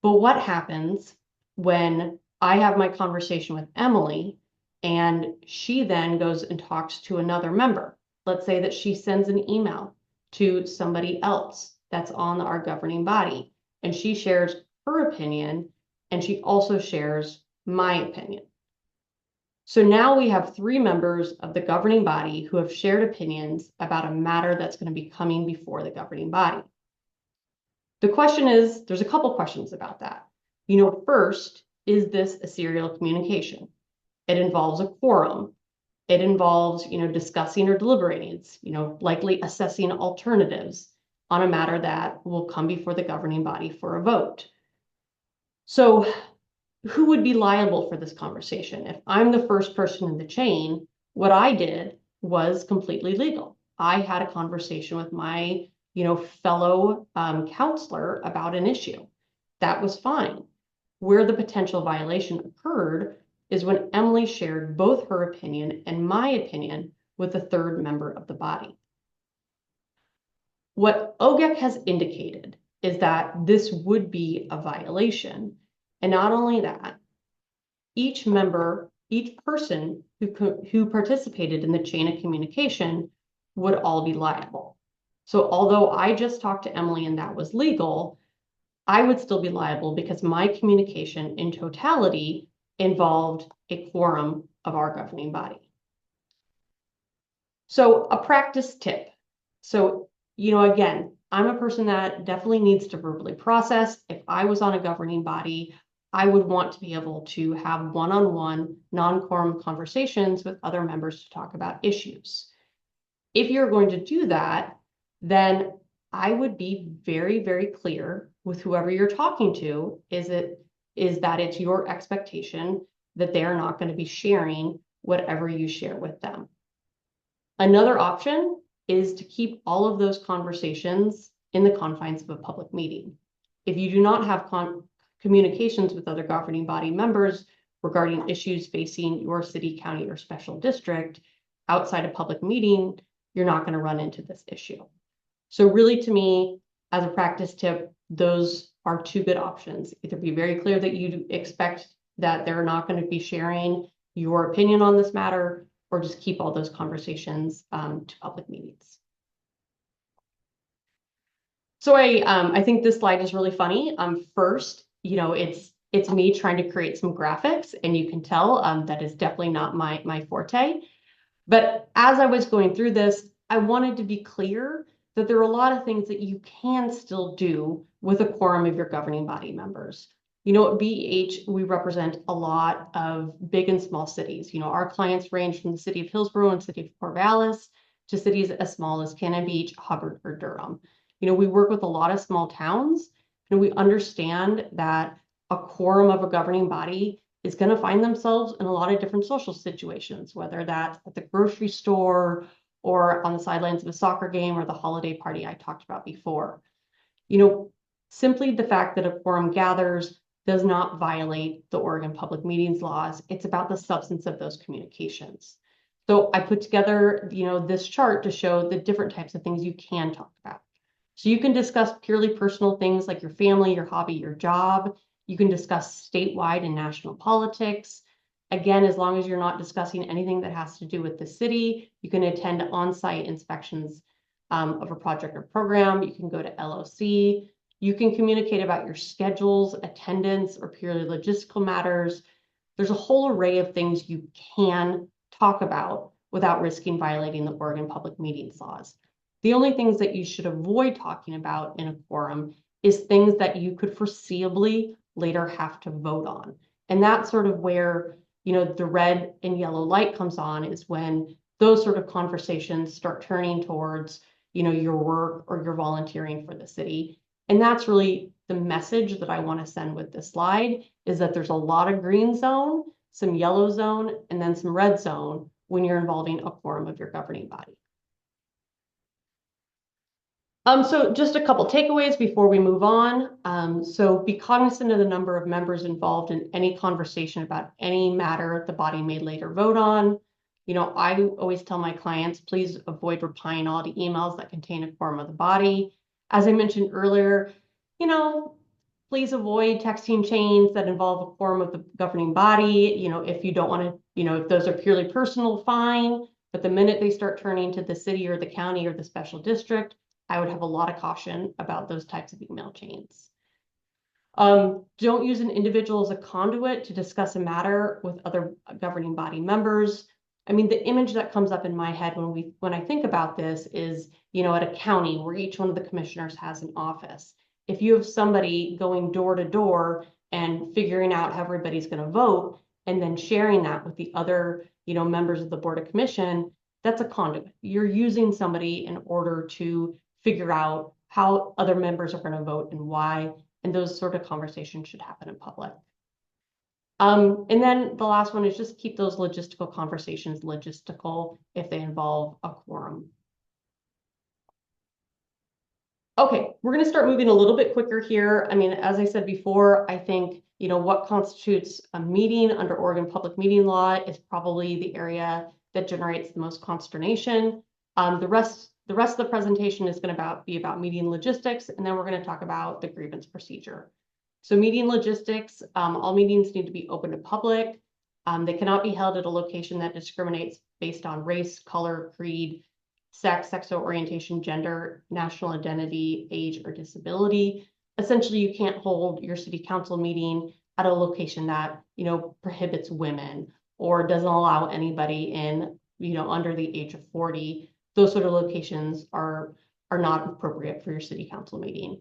But what happens when I have my conversation with Emily and she then goes and talks to another member? Let's say that she sends an email to somebody else that's on our governing body, and she shares her opinion, and she also shares my opinion. So now we have 3 members of the governing body who have shared opinions about a matter that's going to be coming before the governing body. The question is, there's a couple questions about that. First, is this a serial communication? It involves a quorum. It involves, discussing or deliberating. It's, likely assessing alternatives on a matter that will come before the governing body for a vote. So who would be liable for this conversation? If I'm the first person in the chain, what I did was completely legal. I had a conversation with my, fellow counselor about an issue. That was fine. Where the potential violation occurred is when Emily shared both her opinion and my opinion with the third member of the body. What OGEC has indicated is that this would be a violation. And not only that, each person who participated in the chain of communication would all be liable. So although I just talked to Emily and that was legal, I would still be liable because my communication in totality involved a quorum of our governing body. So a practice tip. So, again, I'm a person that definitely needs to verbally process. If I was on a governing body, I would want to be able to have one-on-one non-quorum conversations with other members to talk about issues. If you're going to do that, then I would be very, very clear with whoever you're talking to, is that it's your expectation that they are not going to be sharing whatever you share with them. Another option is to keep all of those conversations in the confines of a public meeting. If you do not have communications with other governing body members regarding issues facing your city, county, or special district outside a public meeting, you're not going to run into this issue. So really, to me, as a practice tip, those are two good options. Either be very clear that you expect that they're not going to be sharing your opinion on this matter, or just keep all those conversations to public meetings. So I think this slide is really funny. First, it's me trying to create some graphics, and you can tell that is definitely not my forte. But as I was going through this, I wanted to be clear that there are a lot of things that you can still do with a quorum of your governing body members. At BEH, we represent a lot of big and small cities. Our clients range from the city of Hillsborough and city of Corvallis to cities as small as Cannon Beach, Hubbard, or Durham. We work with a lot of small towns, and we understand that a quorum of a governing body is going to find themselves in a lot of different social situations, whether that's at the grocery store or on the sidelines of a soccer game or the holiday party I talked about before. Simply the fact that a quorum gathers does not violate the Oregon Public Meetings laws. It's about the substance of those communications. So I put together, this chart to show the different types of things you can talk about. So you can discuss purely personal things like your family, your hobby, your job. You can discuss statewide and national politics. Again, as long as you're not discussing anything that has to do with the city, you can attend on-site inspections of a project or program. You can go to LOC. You can communicate about your schedules, attendance, or purely logistical matters. There's a whole array of things you can talk about without risking violating the Oregon Public Meetings laws. The only things that you should avoid talking about in a quorum is things that you could foreseeably later have to vote on. And that's sort of where, the red and yellow light comes on, is when those sort of conversations start turning towards, your work or your volunteering for the city. And that's really the message that I want to send with this slide, is that there's a lot of green zone, some yellow zone, and then some red zone when you're involving a quorum of your governing body. So just a couple takeaways before we move on. So be cognizant of the number of members involved in any conversation about any matter the body may later vote on. I always tell my clients, please avoid replying all to emails that contain a quorum of the body. As I mentioned earlier, please avoid texting chains that involve a quorum of the governing body. If you don't want to, if those are purely personal, fine. But the minute they start turning to the city or the county or the special district, I would have a lot of caution about those types of email chains. Don't use an individual as a conduit to discuss a matter with other governing body members. I mean, the image that comes up in my head when I think about this is, at a county where each one of the commissioners has an office. If you have somebody going door to door and figuring out how everybody's going to vote, and then sharing that with the other, members of the Board of Commission, that's a conduit. You're using somebody in order to figure out how other members are going to vote and why, and those sort of conversations should happen in public. And then the last one is just keep those logistical conversations logistical if they involve a quorum. Okay, we're going to start moving a little bit quicker here. I mean, as I said before, I think, what constitutes a meeting under Oregon public meeting law is probably the area that generates the most consternation. The rest of the presentation is going to be about meeting logistics, and then we're going to talk about the grievance procedure. So meeting logistics, all meetings need to be open to public. They cannot be held at a location that discriminates based on race, color, creed, sex, sexual orientation, gender, national identity, age, or disability. Essentially, you can't hold your city council meeting at a location that, prohibits women or doesn't allow anybody in, under the age of 40. Those sort of locations are not appropriate for your city council meeting.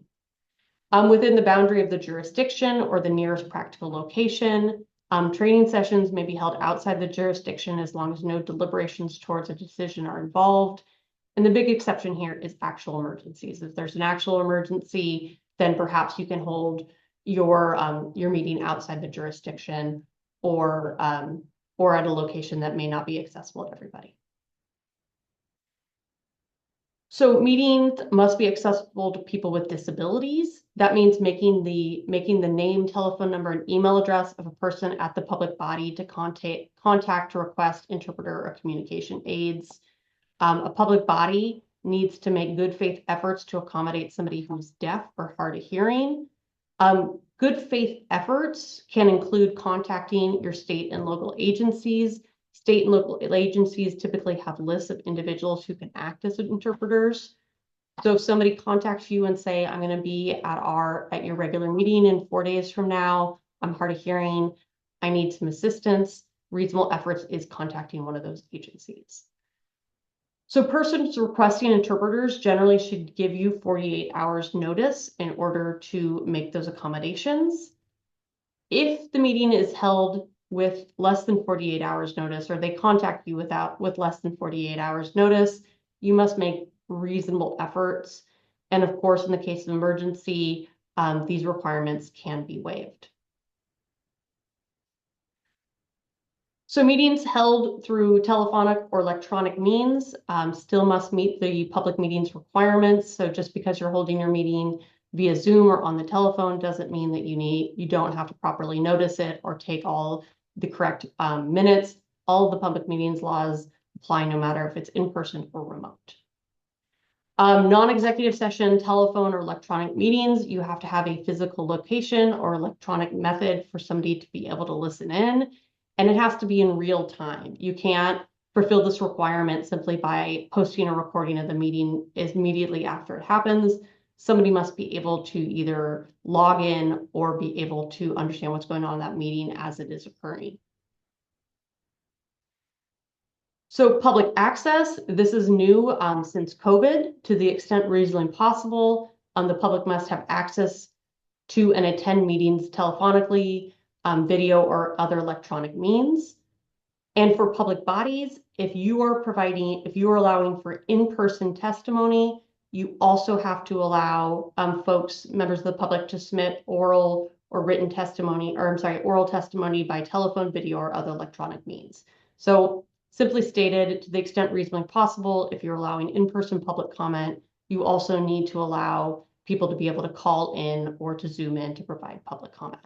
Within the boundary of the jurisdiction or the nearest practical location, training sessions may be held outside the jurisdiction as long as no deliberations towards a decision are involved. And the big exception here is actual emergencies. If there's an actual emergency, then perhaps you can hold your meeting outside the jurisdiction or at a location that may not be accessible to everybody. So meetings must be accessible to people with disabilities. That means making the name, telephone number, and email address of a person at the public body to contact to request interpreter or communication aids. A public body needs to make good faith efforts to accommodate somebody who's deaf or hard of hearing. Good faith efforts can include contacting your state and local agencies. State and local agencies typically have lists of individuals who can act as interpreters. So if somebody contacts you and say, I'm going to be at your regular meeting in 4 days from now, I'm hard of hearing, I need some assistance, reasonable efforts is contacting one of those agencies. So persons requesting interpreters generally should give you 48 hours notice in order to make those accommodations. If the meeting is held with less than 48 hours notice, or they contact you with less than 48 hours notice, you must make reasonable efforts. And of course, in the case of emergency, these requirements can be waived. So meetings held through telephonic or electronic means still must meet the public meetings requirements. So just because you're holding your meeting via Zoom or on the telephone doesn't mean that you don't have to properly notice it or take all the correct minutes. All of the public meetings laws apply no matter if it's in person or remote. Non-executive session, telephone, or electronic meetings, you have to have a physical location or electronic method for somebody to be able to listen in. And it has to be in real time. You can't fulfill this requirement simply by posting a recording of the meeting immediately after it happens. Somebody must be able to either log in or be able to understand what's going on in that meeting as it is occurring. So public access, this is new since COVID. To the extent reasonably possible, the public must have access to and attend meetings telephonically, video, or other electronic means. And for public bodies, if you are allowing for in-person testimony, you also have to allow members of the public to submit oral testimony by telephone, video, or other electronic means. So simply stated, to the extent reasonably possible, if you're allowing in-person public comment, you also need to allow people to be able to call in or to Zoom in to provide public comment.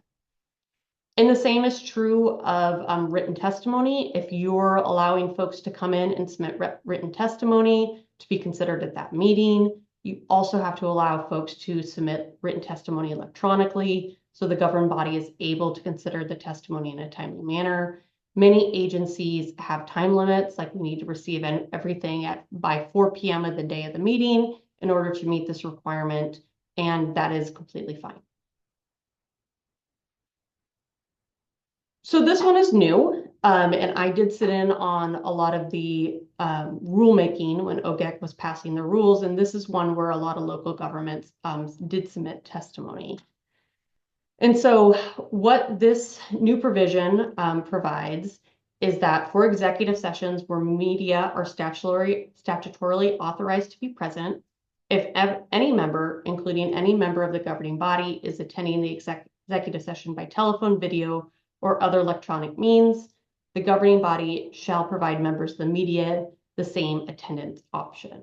And the same is true of written testimony. If you're allowing folks to come in and submit written testimony to be considered at that meeting, you also have to allow folks to submit written testimony electronically so the governing body is able to consider the testimony in a timely manner. Many agencies have time limits, like we need to receive everything by 4 p.m. of the day of the meeting in order to meet this requirement, and that is completely fine. So this one is new, and I did sit in on a lot of the rulemaking when OGEC was passing the rules, and this is one where a lot of local governments did submit testimony. And so what this new provision provides is that for executive sessions where media are statutorily authorized to be present, if any member, including any member of the governing body, is attending the executive session by telephone, video, or other electronic means, the governing body shall provide members of the media the same attendance option.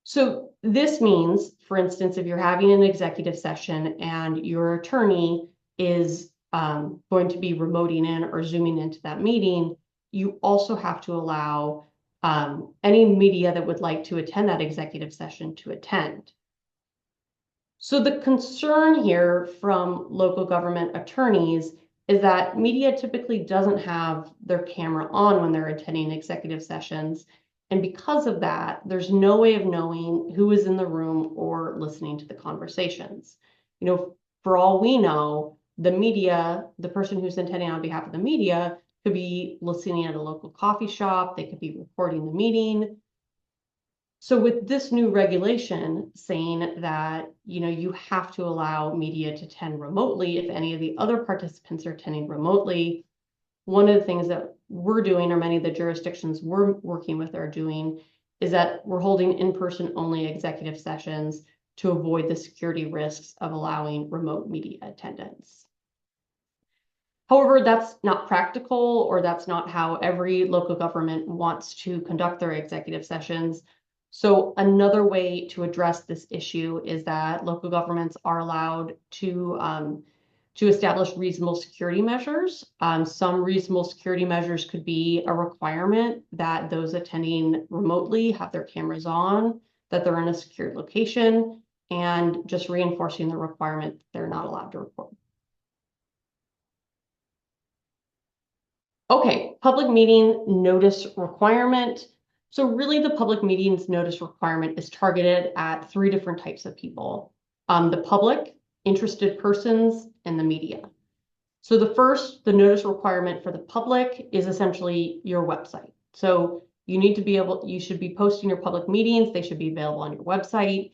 So this means, for instance, if you're having an executive session and your attorney is going to be remoting in or zooming into that meeting, you also have to allow any media that would like to attend that executive session to attend. So the concern here from local government attorneys is that media typically doesn't have their camera on when they're attending executive sessions. And because of that, there's no way of knowing who is in the room or listening to the conversations. You know, for all we know, the media, the person who's attending on behalf of the media could be listening at a local coffee shop, they could be recording the meeting. So with this new regulation saying that, you know, you have to allow media to attend remotely if any of the other participants are attending remotely, one of the things that we're doing, or many of the jurisdictions we're working with are doing, is that we're holding in-person only executive sessions to avoid the security risks of allowing remote media attendance. However, that's not practical, or that's not how every local government wants to conduct their executive sessions. So another way to address this issue is that local governments are allowed to establish reasonable security measures. Some reasonable security measures could be a requirement that those attending remotely have their cameras on, that they're in a secured location, and just reinforcing the requirement that they're not allowed to record. Okay, public meeting notice requirement. So really the public meetings notice requirement is targeted at 3 different types of people. The public, interested persons, and the media. So the notice requirement for the public is essentially your website. So you should be posting your public meetings, they should be available on your website.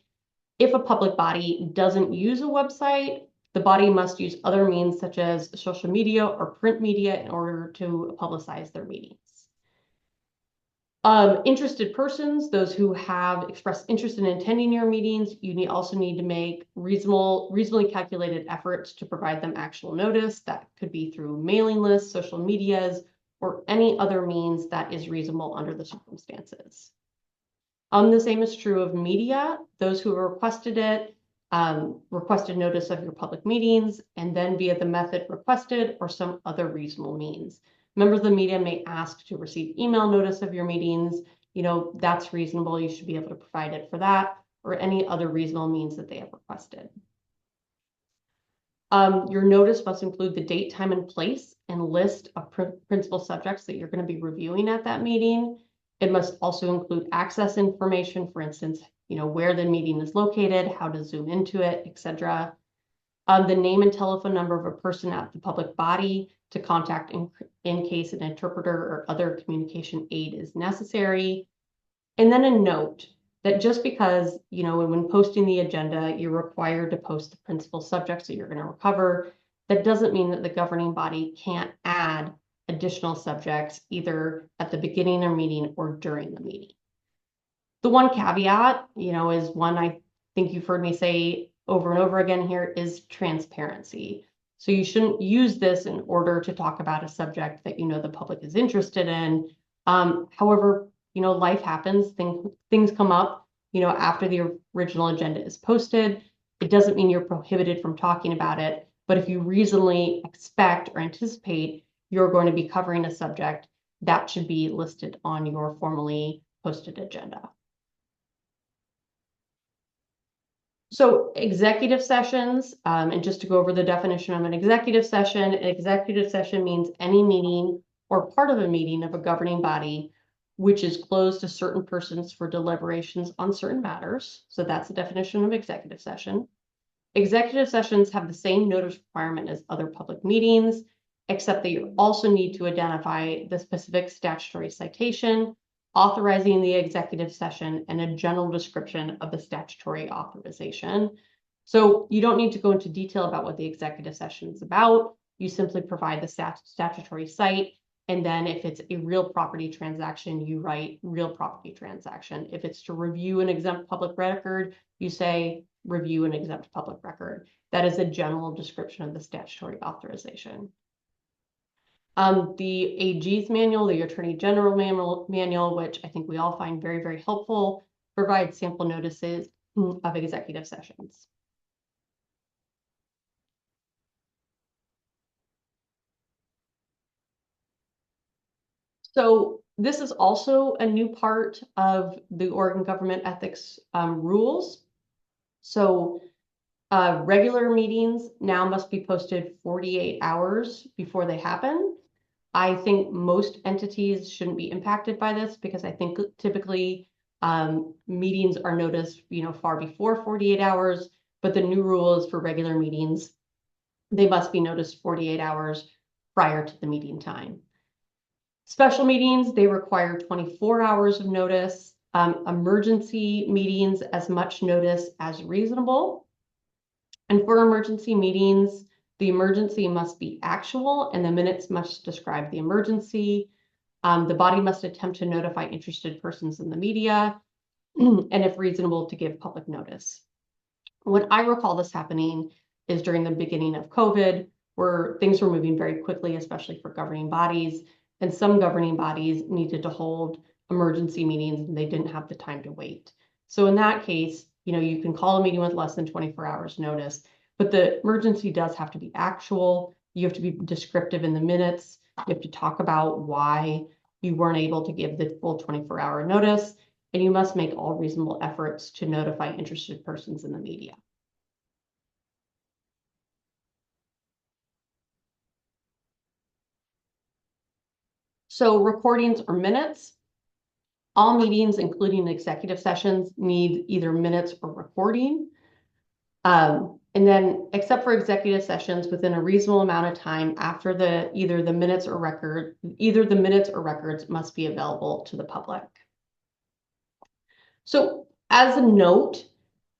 If a public body doesn't use a website, the body must use other means such as social media or print media in order to publicize their meetings. Interested persons, those who have expressed interest in attending your meetings, also need to make reasonably calculated efforts to provide them actual notice. That could be through mailing lists, social medias, or any other means that is reasonable under the circumstances. The same is true of media. Those who have requested notice of your public meetings, and then via the method requested or some other reasonable means. Members of the media may ask to receive email notice of your meetings. You know, that's reasonable. You should be able to provide it for that, or any other reasonable means that they have requested. Your notice must include the date, time, and place, and list of principal subjects that you're going to be reviewing at that meeting. It must also include access information, for instance, you know, where the meeting is located, how to zoom into it, etc. The name and telephone number of a person at the public body to contact in case an interpreter or other communication aid is necessary. And then a note that just because, you know, when posting the agenda, you're required to post the principal subjects that you're going to cover, that doesn't mean that the governing body can't add additional subjects either at the beginning of the meeting or during the meeting. The one caveat, you know, is one I think you've heard me say over and over again here, is transparency. So you shouldn't use this in order to talk about a subject that you know the public is interested in. However, you know, life happens, things come up, you know, after the original agenda is posted. It doesn't mean you're prohibited from talking about it, but if you reasonably expect or anticipate you're going to be covering a subject, that should be listed on your formally posted agenda. So executive sessions, and just to go over the definition of an executive session means any meeting or part of a meeting of a governing body which is closed to certain persons for deliberations on certain matters. So that's the definition of executive session. Executive sessions have the same notice requirement as other public meetings, except that you also need to identify the specific statutory citation authorizing the executive session and a general description of the statutory authorization. So you don't need to go into detail about what the executive session is about. You simply provide the statutory site. And then if it's a real property transaction, you write real property transaction. If it's to review an exempt public record, you say review an exempt public record. That is a general description of the statutory authorization. The AG's manual, the Attorney General manual, which I think we all find very, very helpful, provides sample notices of executive sessions. So this is also a new part of the Oregon government ethics rules. So regular meetings now must be posted 48 hours before they happen. I think most entities shouldn't be impacted by this because I think typically meetings are noticed, far before 48 hours, but the new rule is for regular meetings, they must be noticed 48 hours prior to the meeting time. Special meetings, they require 24 hours of notice. Emergency meetings, as much notice as reasonable. And for emergency meetings, the emergency must be actual and the minutes must describe the emergency. The body must attempt to notify interested persons in the media and if reasonable to give public notice. When I recall this happening is during the beginning of COVID, where things were moving very quickly, especially for governing bodies. And some governing bodies needed to hold emergency meetings and they didn't have the time to wait. So in that case, you can call a meeting with less than 24 hours notice, but the emergency does have to be actual. You have to be descriptive in the minutes. You have to talk about why you weren't able to give the full 24-hour notice, and you must make all reasonable efforts to notify interested persons in the media. So recordings or minutes, all meetings, including executive sessions, need either minutes or recording. And then, except for executive sessions, within a reasonable amount of time after either the minutes or records must be available to the public. So, as a note,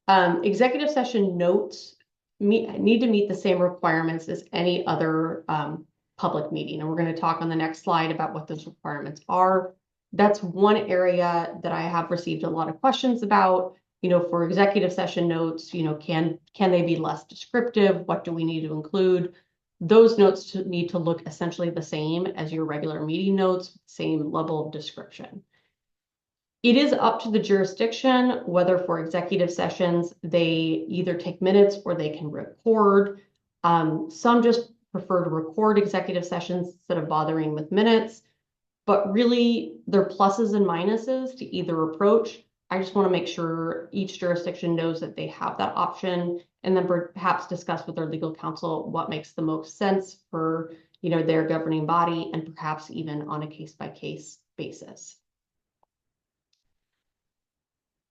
executive session notes need to meet the same requirements as any other public meeting. And we're going to talk on the next slide about what those requirements are. That's one area that I have received a lot of questions about. For executive session notes, can they be less descriptive? What do we need to include? Those notes need to look essentially the same as your regular meeting notes, same level of description. It is up to the jurisdiction whether for executive sessions they either take minutes or they can record. Some just prefer to record executive sessions instead of bothering with minutes, but really there are pluses and minuses to either approach. I just want to make sure each jurisdiction knows that they have that option, and then perhaps discuss with their legal counsel what makes the most sense for their governing body, and perhaps even on a case-by-case basis.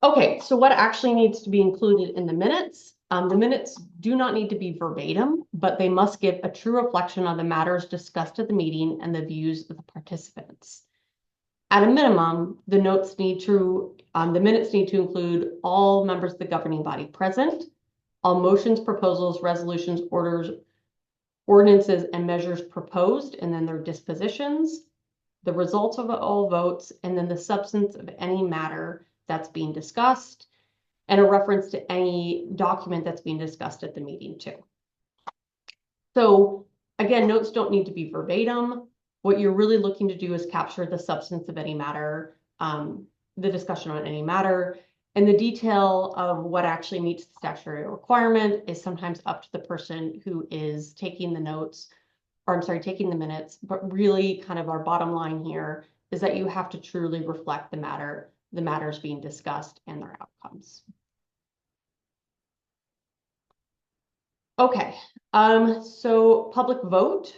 Okay, so what actually needs to be included in the minutes? The minutes do not need to be verbatim, but they must give a true reflection on the matters discussed at the meeting and the views of the participants. At a minimum, the minutes need to include all members of the governing body present, all motions, proposals, resolutions, ordinances, and measures proposed, and then their dispositions, the results of all votes, and then the substance of any matter that's being discussed, and a reference to any document that's being discussed at the meeting too. So again, notes don't need to be verbatim. What you're really looking to do is capture the substance of any matter, the discussion on any matter, and the detail of what actually meets the statutory requirement is sometimes up to the person who is taking the notes, or I'm sorry, taking the minutes, but really kind of our bottom line here is that you have to truly reflect the matters being discussed and their outcomes. Okay, so public vote.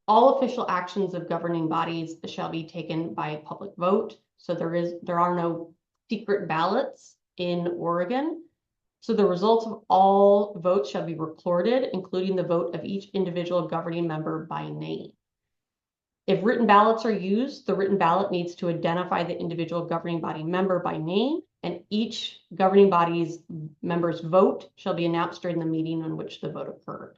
All official actions of governing bodies shall be taken by public vote. So there are no secret ballots in Oregon. So the results of all votes shall be recorded, including the vote of each individual governing member by name. If written ballots are used, the written ballot needs to identify the individual governing body member by name and each governing body's members' vote shall be announced during the meeting on which the vote occurred.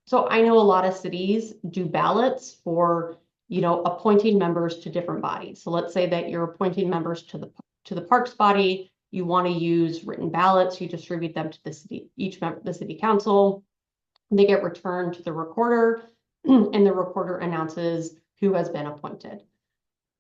So I know a lot of cities do ballots for, appointing members to different bodies. So let's say that you're appointing members to the parks body. You want to use written ballots. You distribute them to the city, the city council. They get returned to the recorder, and the recorder announces who has been appointed.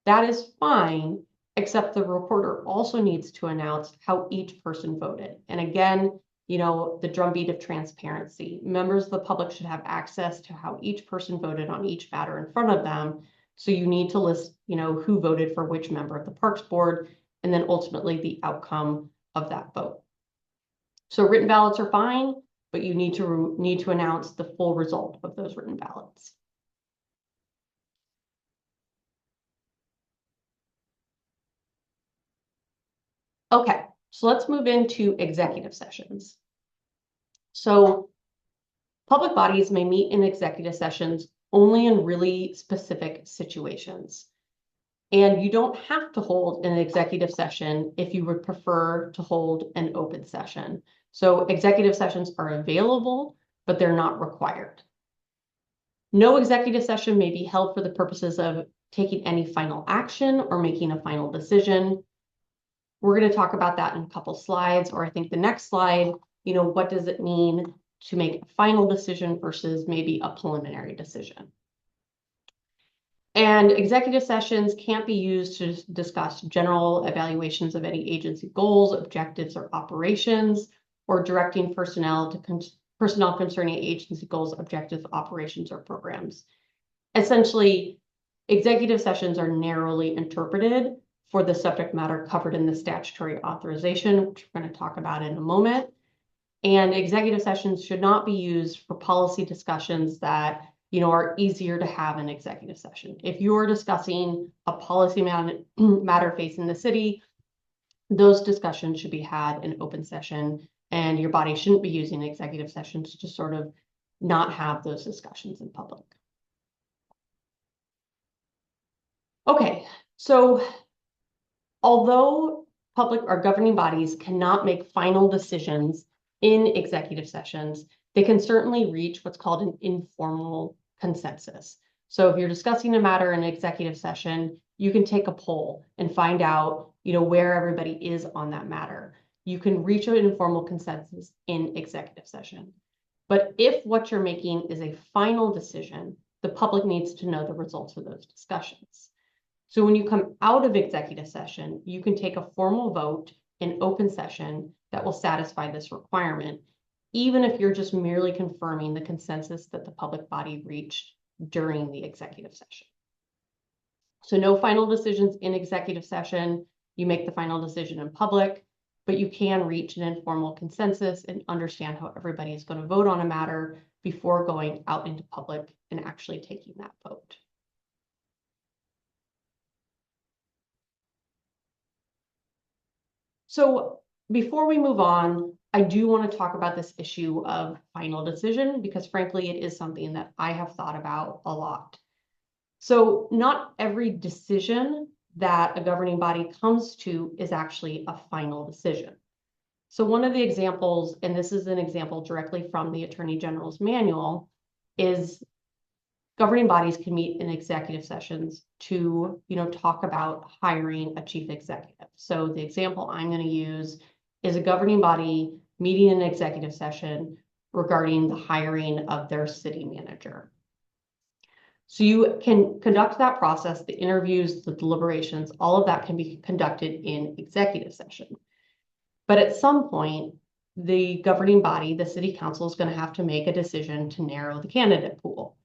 That is fine, except the recorder also needs to announce how each person voted. And again, the drumbeat of transparency. Members of the public should have access to how each person voted on each matter in front of them. So you need to list, who voted for which member of the Parks Board, and then ultimately the outcome of that vote. So written ballots are fine, but you need to announce the full result of those written ballots. Okay, so let's move into executive sessions. So public bodies may meet in executive sessions only in really specific situations. And you don't have to hold an executive session if you would prefer to hold an open session. So executive sessions are available, but they're not required. No executive session may be held for the purposes of taking any final action or making a final decision. We're going to talk about that in a couple slides, or I think the next slide, what does it mean to make a final decision versus maybe a preliminary decision. And executive sessions can't be used to discuss general evaluations of any agency goals, objectives, or operations, or directing personnel concerning agency goals, objectives, operations, or programs. Essentially, executive sessions are narrowly interpreted for the subject matter covered in the statutory authorization, which we're going to talk about in a moment. And executive sessions should not be used for policy discussions that are easier to have in executive session. If you're discussing a policy matter facing the city, those discussions should be had in open session, and your body shouldn't be using executive sessions to sort of not have those discussions in public. Okay, so although public or governing bodies cannot make final decisions in executive sessions, they can certainly reach what's called an informal consensus. So if you're discussing a matter in executive session, you can take a poll and find out, where everybody is on that matter. You can reach an informal consensus in executive session. But if what you're making is a final decision, the public needs to know the results of those discussions. So when you come out of executive session, you can take a formal vote in open session that will satisfy this requirement, even if you're just merely confirming the consensus that the public body reached during the executive session. So no final decisions in executive session. You make the final decision in public, but you can reach an informal consensus and understand how everybody is going to vote on a matter before going out into public and actually taking that vote. So before we move on, I do want to talk about this issue of final decision, because frankly, it is something that I have thought about a lot. So not every decision that a governing body comes to is actually a final decision. So one of the examples, and this is an example directly from the Attorney General's manual, is governing bodies can meet in executive sessions to, talk about hiring a chief executive. So the example I'm going to use is a governing body meeting in an executive session regarding the hiring of their city manager. So you can conduct that process, the interviews, the deliberations, all of that can be conducted in executive session. But at some point, the governing body, the city council, is going to have to make a decision to narrow the candidate pool.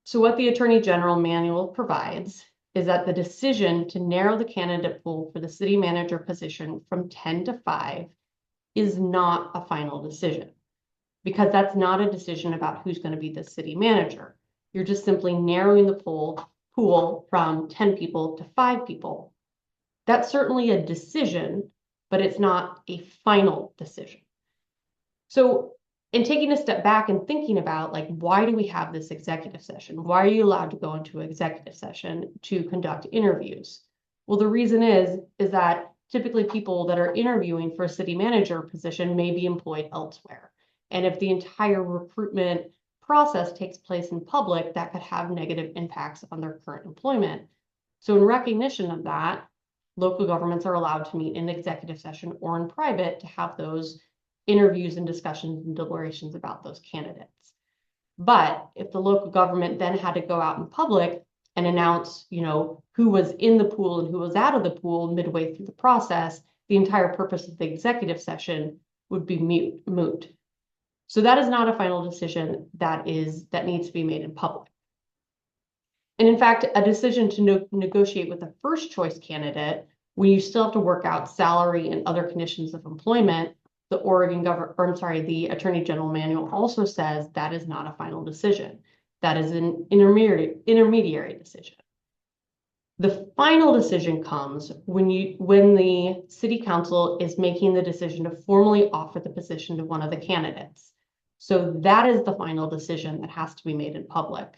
So what the Attorney General manual provides is that the decision to narrow the candidate pool for the city manager position from 10 to 5 is not a final decision, because that's not a decision about who's going to be the city manager. You're just simply narrowing the pool from 10 people to 5 people. That's certainly a decision, but it's not a final decision. So in taking a step back and thinking about, why do we have this executive session? Why are you allowed to go into executive session to conduct interviews? Well, the reason is that typically people that are interviewing for a city manager position may be employed elsewhere. And if the entire recruitment process takes place in public, that could have negative impacts on their current employment. So in recognition of that, local governments are allowed to meet in executive session or in private to have those interviews and discussions and deliberations about those candidates. But if the local government then had to go out in public and announce, who was in the pool and who was out of the pool midway through the process, the entire purpose of the executive session would be moot. So that is not a final decision that needs to be made in public. And in fact, a decision to negotiate with a first choice candidate, when you still have to work out salary and other conditions of employment, the Attorney General manual also says that is not a final decision. That is an intermediary decision. The final decision comes when the city council is making the decision to formally offer the position to one of the candidates. So that is the final decision that has to be made in public,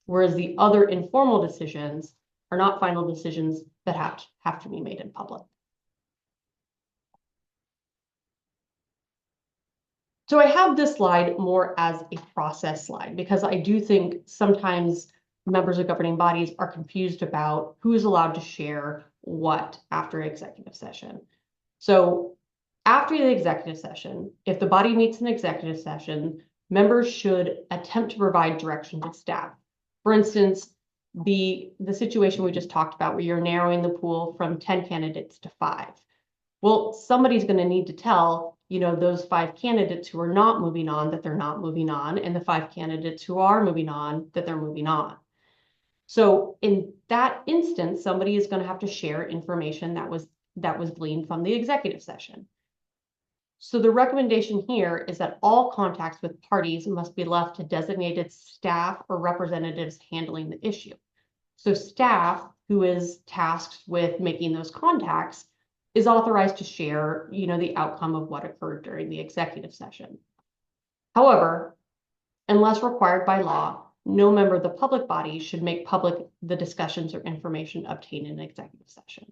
whereas the other informal decisions are not final decisions that have to be made in public. So I have this slide more as a process slide because I do think sometimes members of governing bodies are confused about who is allowed to share what after executive session. So after the executive session, if the body meets in executive session, members should attempt to provide direction to staff. For instance, the situation we just talked about where you're narrowing the pool from 10 candidates to 5. Well, somebody's going to need to tell, those 5 candidates who are not moving on that they're not moving on, and the 5 candidates who are moving on that they're moving on. So in that instance, somebody is going to have to share information that was gleaned from the executive session. So the recommendation here is that all contacts with parties must be left to designated staff or representatives handling the issue. So staff, who is tasked with making those contacts, is authorized to share, the outcome of what occurred during the executive session. However, unless required by law, no member of the public body should make public the discussions or information obtained in executive session.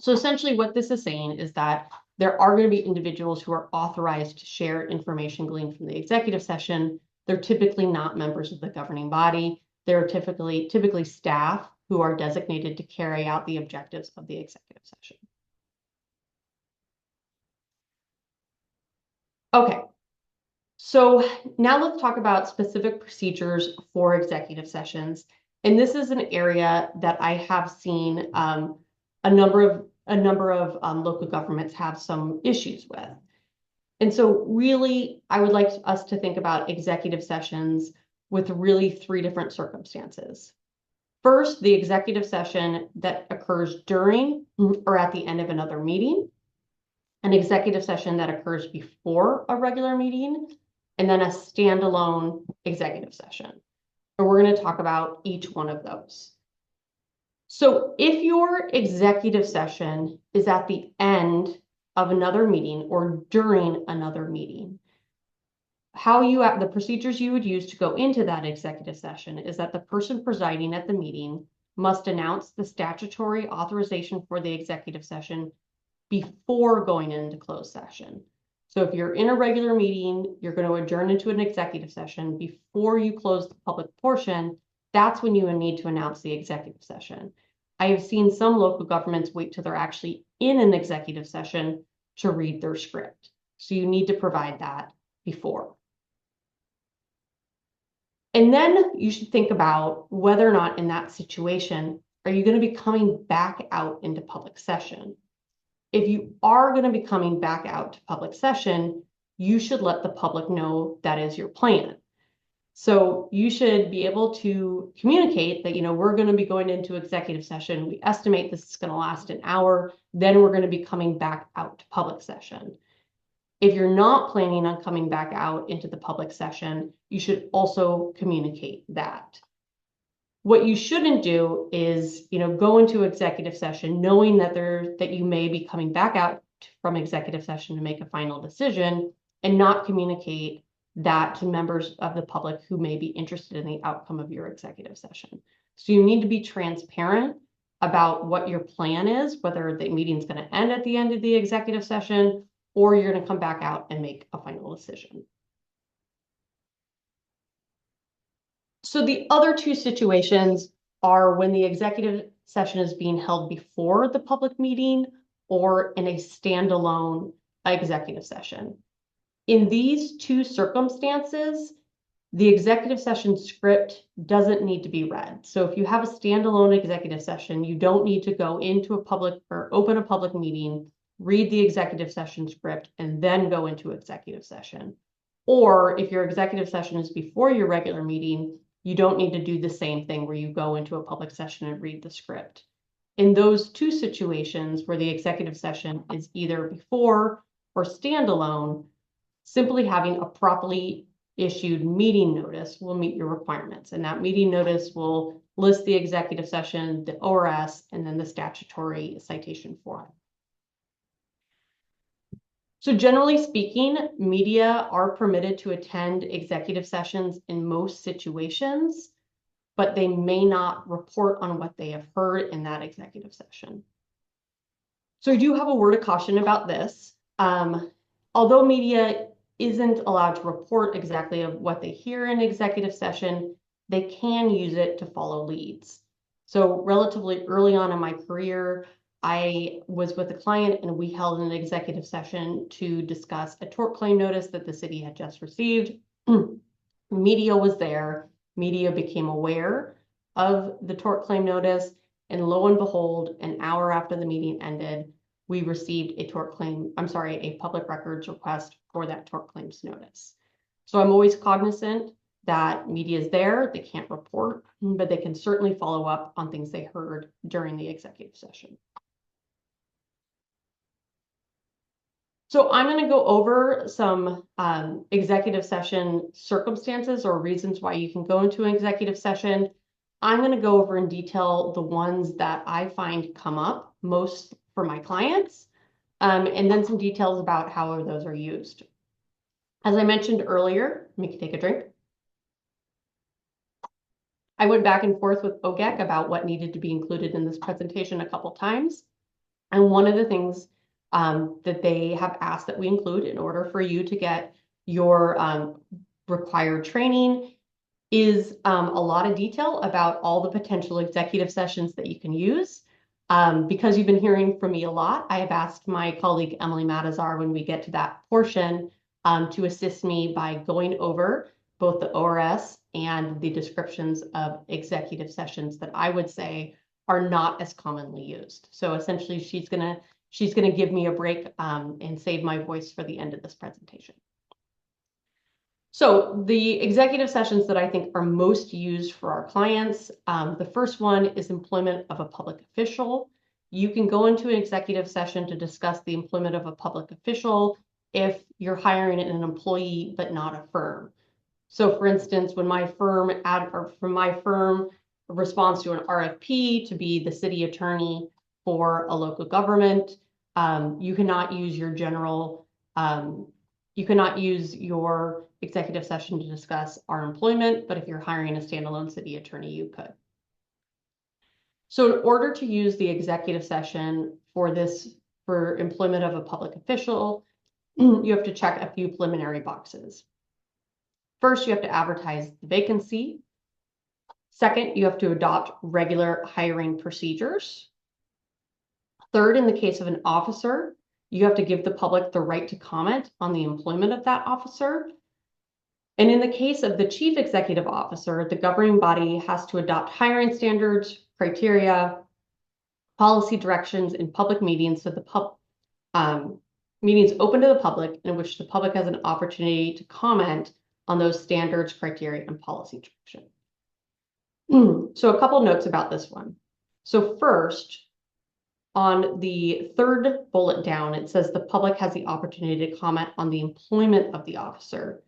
So essentially what this is saying is that there are going to be individuals who are authorized to share information gleaned from the executive session. They're typically not members of the governing body. They're typically staff who are designated to carry out the objectives of the executive session. Okay, so now let's talk about specific procedures for executive sessions. And this is an area that I have seen a number of local governments have some issues with. And so really, I would like us to think about executive sessions with really 3 different circumstances. First, the executive session that occurs during or at the end of another meeting, an executive session that occurs before a regular meeting, and then a standalone executive session. And we're going to talk about each one of those. So if your executive session is at the end of another meeting or during another meeting, the procedures you would use to go into that executive session is that the person presiding at the meeting must announce the statutory authorization for the executive session before going into closed session. So if you're in a regular meeting, you're going to adjourn into an executive session before you close the public portion. That's when you would need to announce the executive session. I have seen some local governments wait till they're actually in an executive session to read their script. So you need to provide that before. And then you should think about whether or not in that situation, are you going to be coming back out into public session? If you are going to be coming back out to public session, you should let the public know that is your plan. So you should be able to communicate that, we're going to be going into executive session. We estimate this is going to last an hour. Then we're going to be coming back out to public session. If you're not planning on coming back out into the public session, you should also communicate that. What you shouldn't do is, go into executive session knowing that you may be coming back out from executive session to make a final decision and not communicate that to members of the public who may be interested in the outcome of your executive session. So you need to be transparent about what your plan is, whether the meeting's going to end at the end of the executive session, or you're going to come back out and make a final decision. So the other two situations are when the executive session is being held before the public meeting or in a standalone executive session. In these two circumstances, the executive session script doesn't need to be read. So if you have a standalone executive session, you don't need to go into a public or open a public meeting, read the executive session script, and then go into executive session. Or if your executive session is before your regular meeting, you don't need to do the same thing where you go into a public session and read the script. In those two situations where the executive session is either before or standalone, simply having a properly issued meeting notice will meet your requirements. And that meeting notice will list the executive session, the ORS, and then the statutory citation form. So generally speaking, media are permitted to attend executive sessions in most situations, but they may not report on what they have heard in that executive session. So I do have a word of caution about this. Although media isn't allowed to report exactly of what they hear in executive session, they can use it to follow leads. So relatively early on in my career, I was with a client and we held an executive session to discuss a tort claim notice that the city had just received. Media was there. Media became aware of the tort claim notice, and lo and behold, an hour after the meeting ended, we received a a public records request for that tort claims notice. So I'm always cognizant that media is there, they can't report, but they can certainly follow up on things they heard during the executive session. So I'm going to go over some executive session circumstances or reasons why you can go into an executive session. I'm going to go over in detail the ones that I find come up most for my clients, and then some details about how those are used. As I mentioned earlier, let me take a drink. I went back and forth with OGEC about what needed to be included in this presentation a couple times. And one of the things that they have asked that we include in order for you to get your required training is a lot of detail about all the potential executive sessions that you can use. Because you've been hearing from me a lot, I have asked my colleague Emily Matasar when we get to that portion to assist me by going over both the ORS and the descriptions of executive sessions that I would say are not as commonly used. So essentially, she's gonna give me a break and save my voice for the end of this presentation. So the executive sessions that I think are most used for our clients, the first one is employment of a public official. You can go into an executive session to discuss the employment of a public official if you're hiring an employee but not a firm. So for instance, when my firm responds to an RFP to be the city attorney for a local government, you cannot use your executive session to discuss our employment, but if you're hiring a standalone city attorney, you could. So in order to use the executive session for employment of a public official, you have to check a few preliminary boxes. First, you have to advertise the vacancy. Second, you have to adopt regular hiring procedures. Third, in the case of an officer, you have to give the public the right to comment on the employment of that officer. And in the case of the chief executive officer, the governing body has to adopt hiring standards, criteria, policy directions in public meetings so the meetings open to the public in which the public has an opportunity to comment on those standards, criteria, and policy direction. So a couple notes about this one. So first, on the third bullet down, it says the public has the opportunity to comment on the employment of the officer.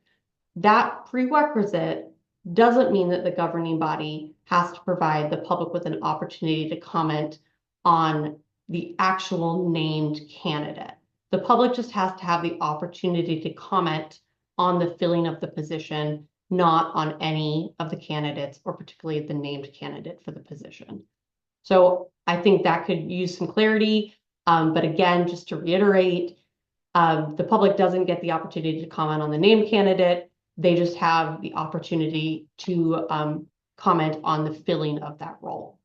That prerequisite doesn't mean that the governing body has to provide the public with an opportunity to comment on the actual named candidate. The public just has to have the opportunity to comment on the filling of the position, not on any of the candidates or particularly the named candidate for the position. So I think that could use some clarity. But again, just to reiterate, the public doesn't get the opportunity to comment on the named candidate. They just have the opportunity to comment on the filling of that role.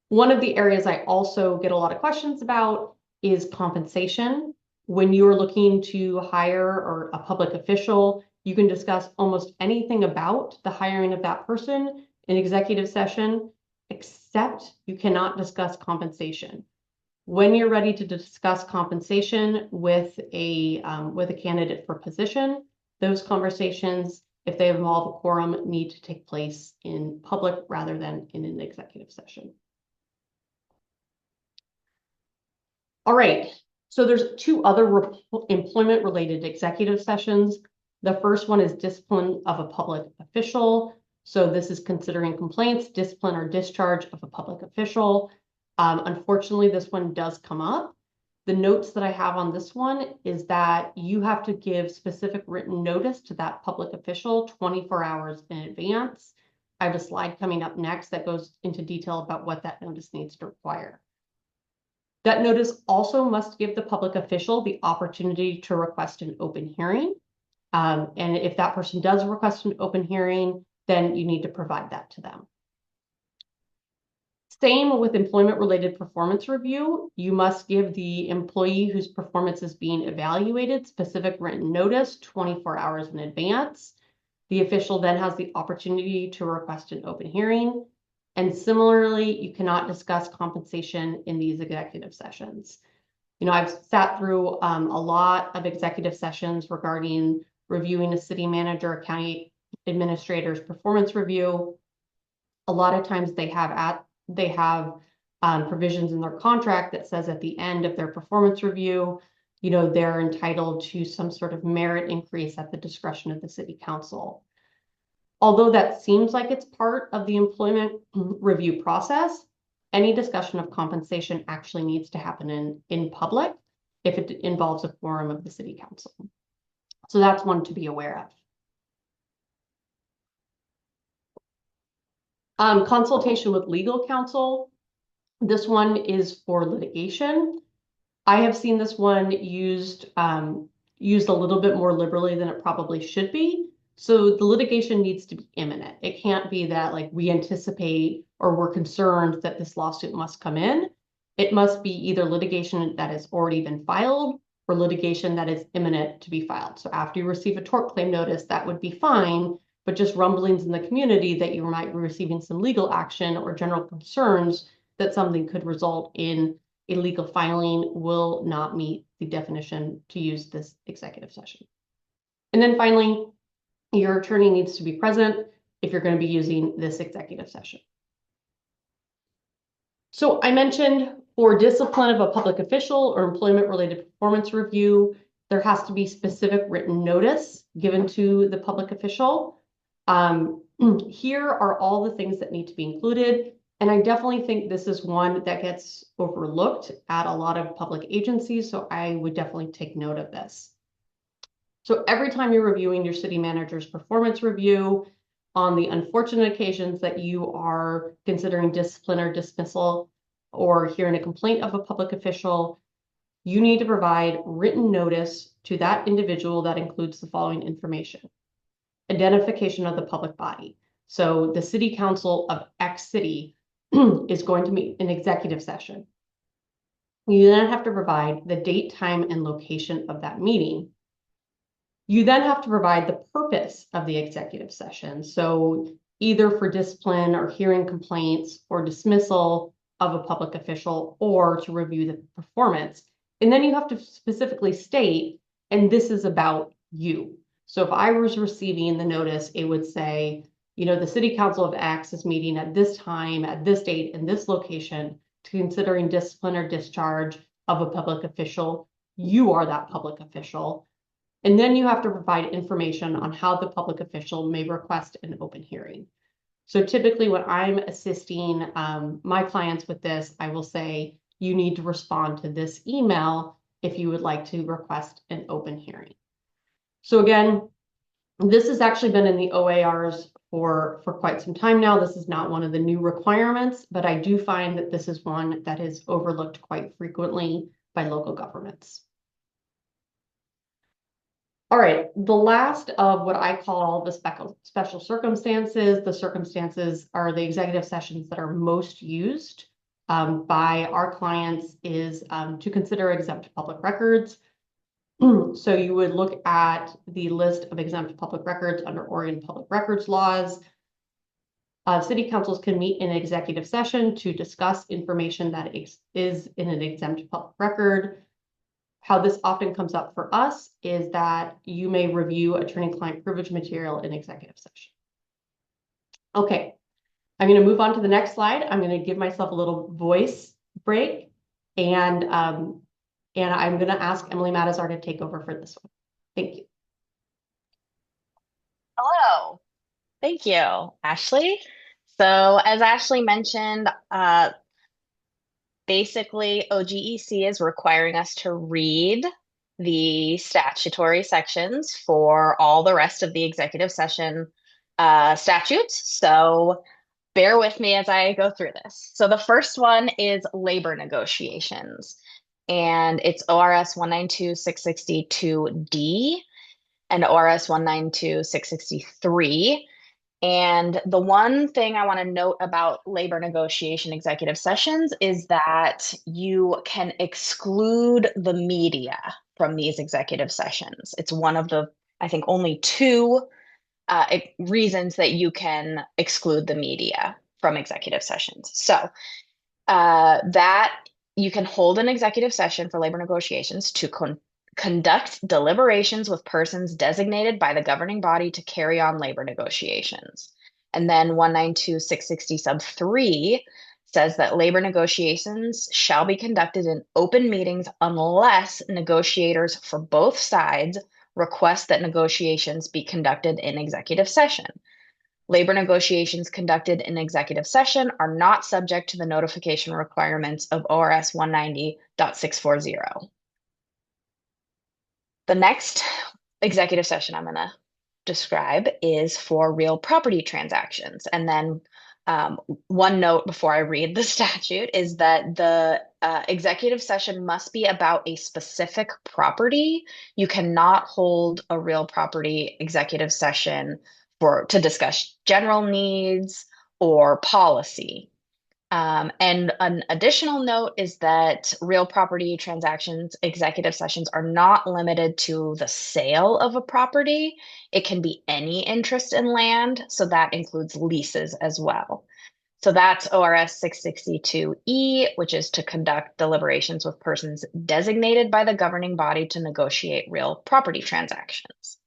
One of the areas I also get a lot of questions about is compensation. When you're looking to hire a public official, you can discuss almost anything about the hiring of that person in executive session, except you cannot discuss compensation. When you're ready to discuss compensation with a candidate for position, those conversations, if they involve a quorum, need to take place in public rather than in an executive session. All right, so there's two other employment-related executive sessions. The first one is discipline of a public official. So this is considering complaints, discipline, or discharge of a public official. Unfortunately, this one does come up. The notes that I have on this one is that you have to give specific written notice to that public official 24 hours in advance. I have a slide coming up next that goes into detail about what that notice needs to require. That notice also must give the public official the opportunity to request an open hearing. And if that person does request an open hearing, then you need to provide that to them. Same with employment-related performance review. You must give the employee whose performance is being evaluated specific written notice 24 hours in advance. The official then has the opportunity to request an open hearing. And similarly, you cannot discuss compensation in these executive sessions. You know, I've sat through a lot of executive sessions regarding reviewing a city manager, a county administrator's performance review. A lot of times they have provisions in their contract that says at the end of their performance review, you know, they're entitled to some sort of merit increase at the discretion of the city council. Although that seems like it's part of the employment review process, any discussion of compensation actually needs to happen in public if it involves a quorum of the city council. So that's one to be aware of. Consultation with legal counsel. This one is for litigation. I have seen this one used a little bit more liberally than it probably should be. So the litigation needs to be imminent. It can't be that like we anticipate or we're concerned that this lawsuit must come in. It must be either litigation that has already been filed or litigation that is imminent to be filed. So after you receive a tort claim notice, that would be fine, but just rumblings in the community that you might be receiving some legal action or general concerns that something could result in a legal filing will not meet the definition to use this executive session. And then finally, your attorney needs to be present if you're going to be using this executive session. So I mentioned for discipline of a public official or employment-related performance review, there has to be specific written notice given to the public official. Here are all the things that need to be included. And I definitely think this is one that gets overlooked at a lot of public agencies. So I would definitely take note of this. So every time you're reviewing your city manager's performance review, on the unfortunate occasions that you are considering discipline or dismissal or hearing a complaint of a public official, you need to provide written notice to that individual that includes the following information. Identification of the public body. So the city council of X city is going to meet an executive session. You then have to provide the date, time, and location of that meeting. You then have to provide the purpose of the executive session. So either for discipline or hearing complaints or dismissal of a public official or to review the performance. And then you have to specifically state, and this is about you. So if I was receiving the notice, it would say, you know, the city council of X is meeting at this time, at this date, in this location to considering discipline or discharge of a public official. You are that public official. And then you have to provide information on how the public official may request an open hearing. So typically when I'm assisting my clients with this, I will say, you need to respond to this email if you would like to request an open hearing. So again, this has actually been in the OAR's for quite some time now. This is not one of the new requirements, but I do find that this is one that is overlooked quite frequently by local governments. All right, the last of what I call the special circumstances. The circumstances are the executive sessions that are most used by our clients is to consider exempt public records. So you would look at the list of exempt public records under Oregon public records laws. City councils can meet in executive session to discuss information that is in an exempt public record. How this often comes up for us is that you may review attorney-client privilege material in executive session. Okay, I'm going to move on to the next slide. I'm going to give myself a little voice break, and I'm going to ask Emily Matasar to take over for this one. Thank you. Hello. Thank you, Ashley. So as Ashley mentioned, basically OGEC is requiring us to read the statutory sections for all the rest of the executive session statutes. So bear with me as I go through this. So the first one is labor negotiations, and it's ORS 192-662D and ORS 192-663. And the one thing I want to note about labor negotiation executive sessions is that you can exclude the media from these executive sessions. It's one of the, I think, only two reasons that you can exclude the media from executive sessions. So that you can hold an executive session for labor negotiations to conduct deliberations with persons designated by the governing body to carry on labor negotiations. And then 192-660 sub 3 says that labor negotiations shall be conducted in open meetings unless negotiators for both sides request that negotiations be conducted in executive session. Labor negotiations conducted in executive session are not subject to the notification requirements of ORS 190.640. The next executive session I'm going to describe is for real property transactions. And then one note before I read the statute is that the executive session must be about a specific property. You cannot hold a real property executive session to discuss general needs or policy. And an additional note is that real property transactions, executive sessions are not limited to the sale of a property. It can be any interest in land, so that includes leases as well. So that's ORS 662E, which is to conduct deliberations with persons designated by the governing body to negotiate real property transactions.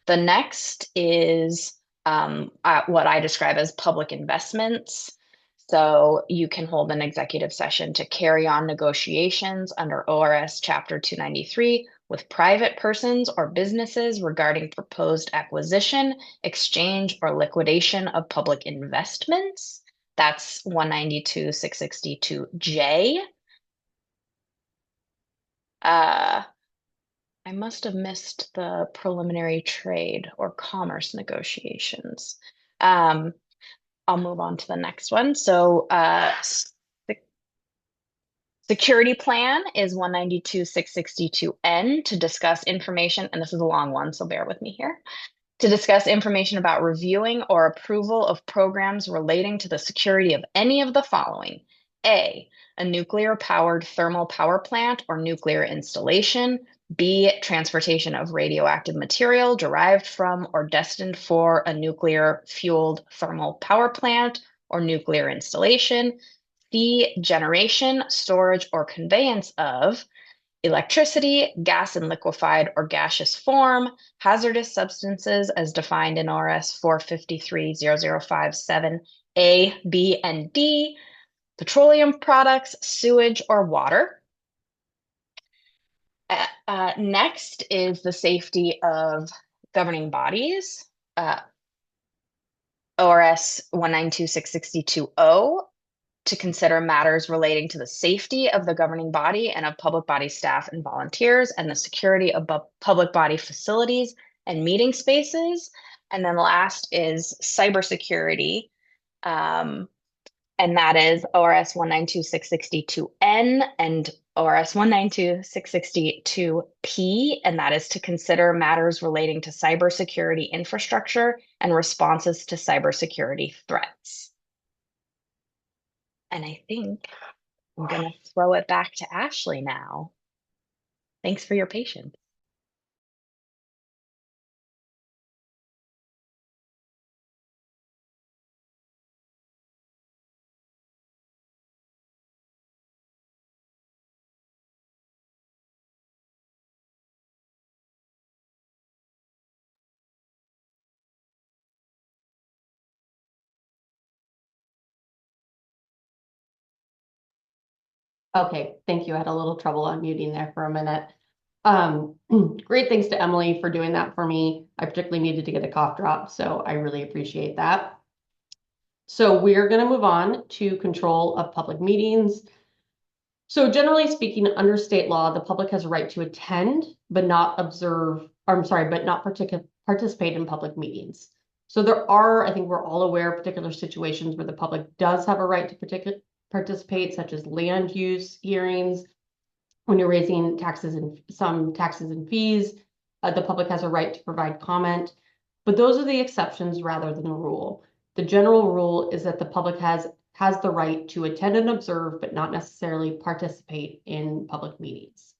The next is what I describe as public investments. So you can hold an executive session to carry on negotiations under ORS Chapter 293 with private persons or businesses regarding proposed acquisition, exchange, or liquidation of public investments. That's 192-662J. I must have missed the preliminary trade or commerce negotiations. I'll move on to the next one. So security plan is 192-662N to discuss information, and this is a long one, so bear with me here, to discuss information about reviewing or approval of programs relating to the security of any of the following. A nuclear-powered thermal power plant or nuclear installation. B, transportation of radioactive material derived from or destined for a nuclear-fueled thermal power plant or nuclear installation. C, generation, storage, or conveyance of electricity, gas in liquefied or gaseous form, hazardous substances as defined in ORS 453-0057A, B, and D, petroleum products, sewage, or water. Next is the safety of governing bodies. ORS 192-662O to consider matters relating to the safety of the governing body and of public body staff and volunteers and the security of public body facilities and meeting spaces. And then last is cybersecurity. Um, and that is ORS 192-662N and ORS 192-662P, and that is to consider matters relating to cybersecurity infrastructure and responses to cybersecurity threats. And I think I'm going to throw it back to Ashley now. Thanks for your patience. Okay, thank you. I had a little trouble unmuting there for a minute. Great thanks to Emily for doing that for me. I particularly needed to get a cough drop, so I really appreciate that. So we're going to move on to control of public meetings. So generally speaking, under state law, the public has a right to attend, but not observe, or I'm sorry, but not participate in public meetings. So there are, I think we're all aware, particular situations where the public does have a right to participate, such as land use hearings, when you're raising taxes and some taxes and fees, the public has a right to provide comment, but those are the exceptions rather than the rule. The general rule is that the public has the right to attend and observe, but not necessarily participate in public meetings.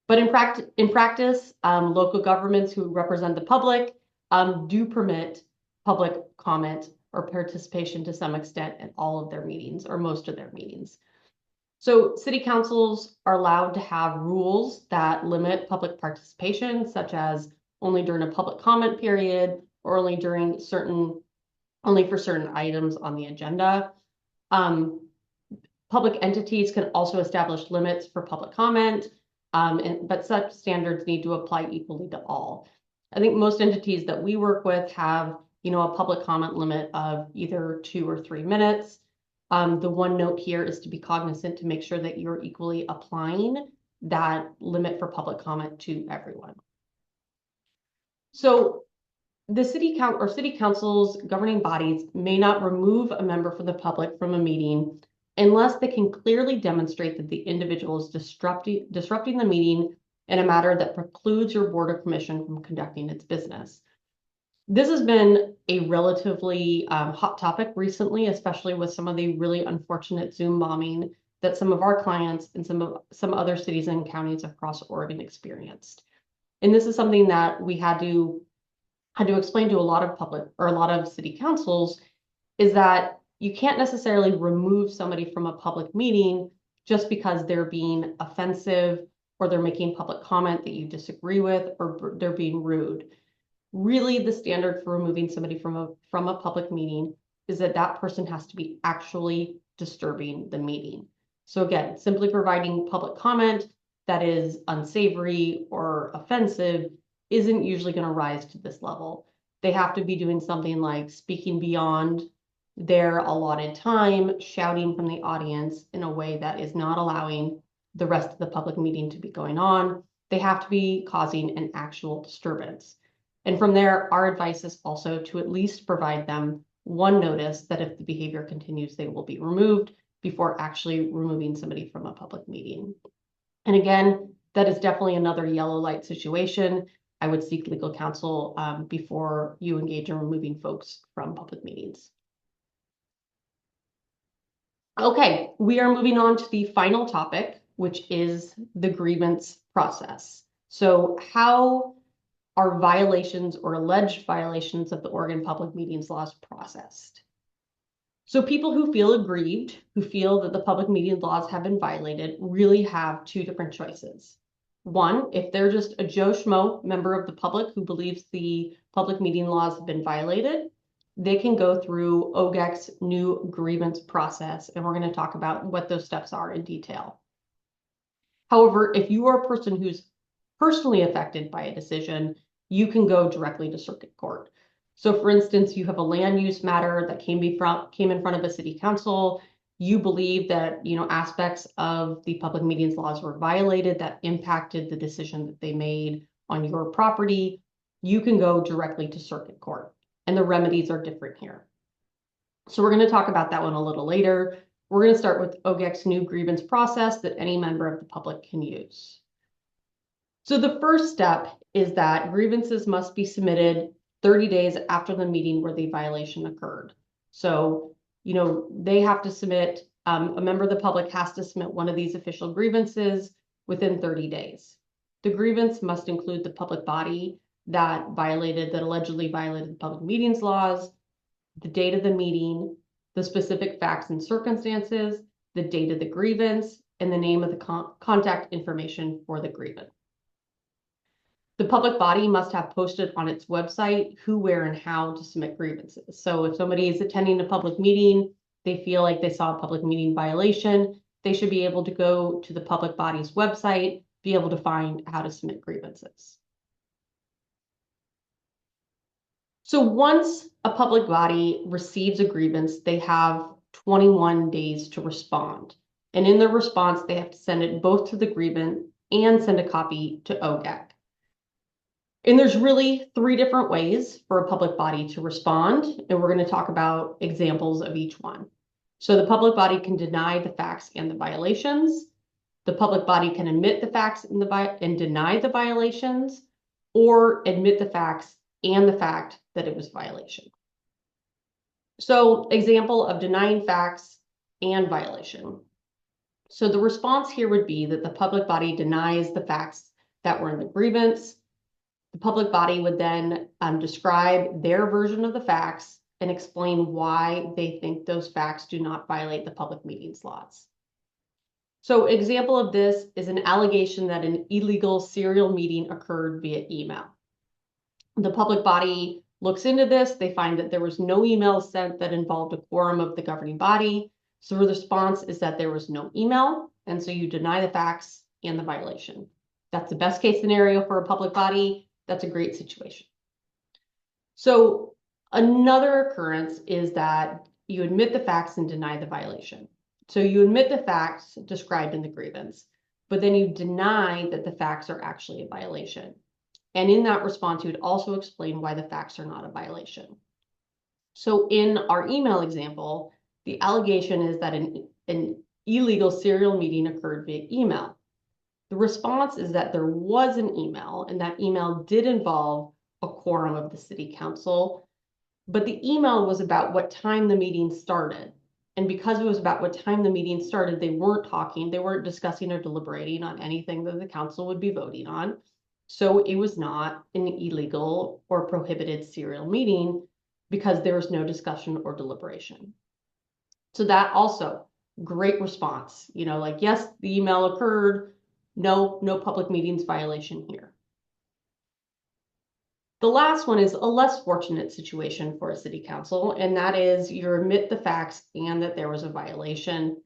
But in practice, local governments who represent the public do permit public comment or participation to some extent at all of their meetings or most of their meetings. So city councils are allowed to have rules that limit public participation, such as only during a public comment period or only for certain items on the agenda. Public entities can also establish limits for public comment, but such standards need to apply equally to all. I think most entities that we work with have, a public comment limit of either 2 or 3 minutes. The one note here is to be cognizant to make sure that you're equally applying that limit for public comment to everyone. So the city council's governing bodies may not remove a member from the public from a meeting unless they can clearly demonstrate that the individual is disrupting the meeting in a matter that precludes your board or commission from conducting its business. This has been a relatively hot topic recently, especially with some of the really unfortunate Zoom bombing that some of our clients and some other cities and counties across Oregon experienced. And this is something that we had to explain to a lot of city councils, is that you can't necessarily remove somebody from a public meeting just because they're being offensive or they're making public comment that you disagree with or they're being rude. Really, the standard for removing somebody from a public meeting is that that person has to be actually disturbing the meeting. So again, simply providing public comment that is unsavory or offensive isn't usually going to rise to this level. They have to be doing something like speaking beyond their allotted time, shouting from the audience in a way that is not allowing the rest of the public meeting to be going on. They have to be causing an actual disturbance. And from there, our advice is also to at least provide them one notice that if the behavior continues, they will be removed before actually removing somebody from a public meeting. And again, that is definitely another yellow light situation. I would seek legal counsel before you engage in removing folks from public meetings. Okay, we are moving on to the final topic, which is the grievance process. So how are violations or alleged violations of the Oregon Public Meetings laws processed? So people who feel aggrieved, who feel that the public meeting laws have been violated, really have two different choices. One, if they're just a Joe Schmo member of the public who believes the public meeting laws have been violated, they can go through OGEC's new grievance process, and we're going to talk about what those steps are in detail. However, if you are a person who's personally affected by a decision, you can go directly to circuit court. So for instance, you have a land use matter that came in front of a city council. You believe that, aspects of the public meetings laws were violated that impacted the decision that they made on your property. you can go directly to circuit court, and the remedies are different here. So we're going to talk about that one a little later. We're going to start with OGEC's new grievance process that any member of the public can use. So the first step is that grievances must be submitted 30 days after the meeting where the violation occurred. So, they have to submit, a member of the public has to submit one of these official grievances within 30 days. The grievance must include the public body that allegedly violated the public meetings laws, the date of the meeting, the specific facts and circumstances, the date of the grievance, and the name of the contact information for the grievance. The public body must have posted on its website who, where, and how to submit grievances. So if somebody is attending a public meeting, they feel like they saw a public meeting violation, they should be able to go to the public body's website, be able to find how to submit grievances. So once a public body receives a grievance, they have 21 days to respond. And in their response, they have to send it both to the grievant and send a copy to OGEC. And there's really 3 different ways for a public body to respond, and we're going to talk about examples of each one. So the public body can deny the facts and the violations. The public body can admit the facts and deny the violations, or admit the facts and the fact that it was a violation. So example of denying facts and violation. So the response here would be that the public body denies the facts that were in the grievance. The public body would then describe their version of the facts and explain why they think those facts do not violate the public meetings laws. So example of this is an allegation that an illegal serial meeting occurred via email. The public body looks into this. They find that there was no email sent that involved a quorum of the governing body. So the response is that there was no email, and so you deny the facts and the violation. That's the best case scenario for a public body. That's a great situation. So another occurrence is that you admit the facts and deny the violation. So you admit the facts described in the grievance, but then you deny that the facts are actually a violation. And in that response, you would also explain why the facts are not a violation. So in our email example, the allegation is that an illegal serial meeting occurred via email. The response is that there was an email, and that email did involve a quorum of the city council, but the email was about what time the meeting started. And because it was about what time the meeting started, they weren't discussing or deliberating on anything that the council would be voting on. So it was not an illegal or prohibited serial meeting because there was no discussion or deliberation. So that also, great response. Yes, the email occurred. No public meetings violation here. The last one is a less fortunate situation for a city council, and that is you admit the facts and that there was a violation.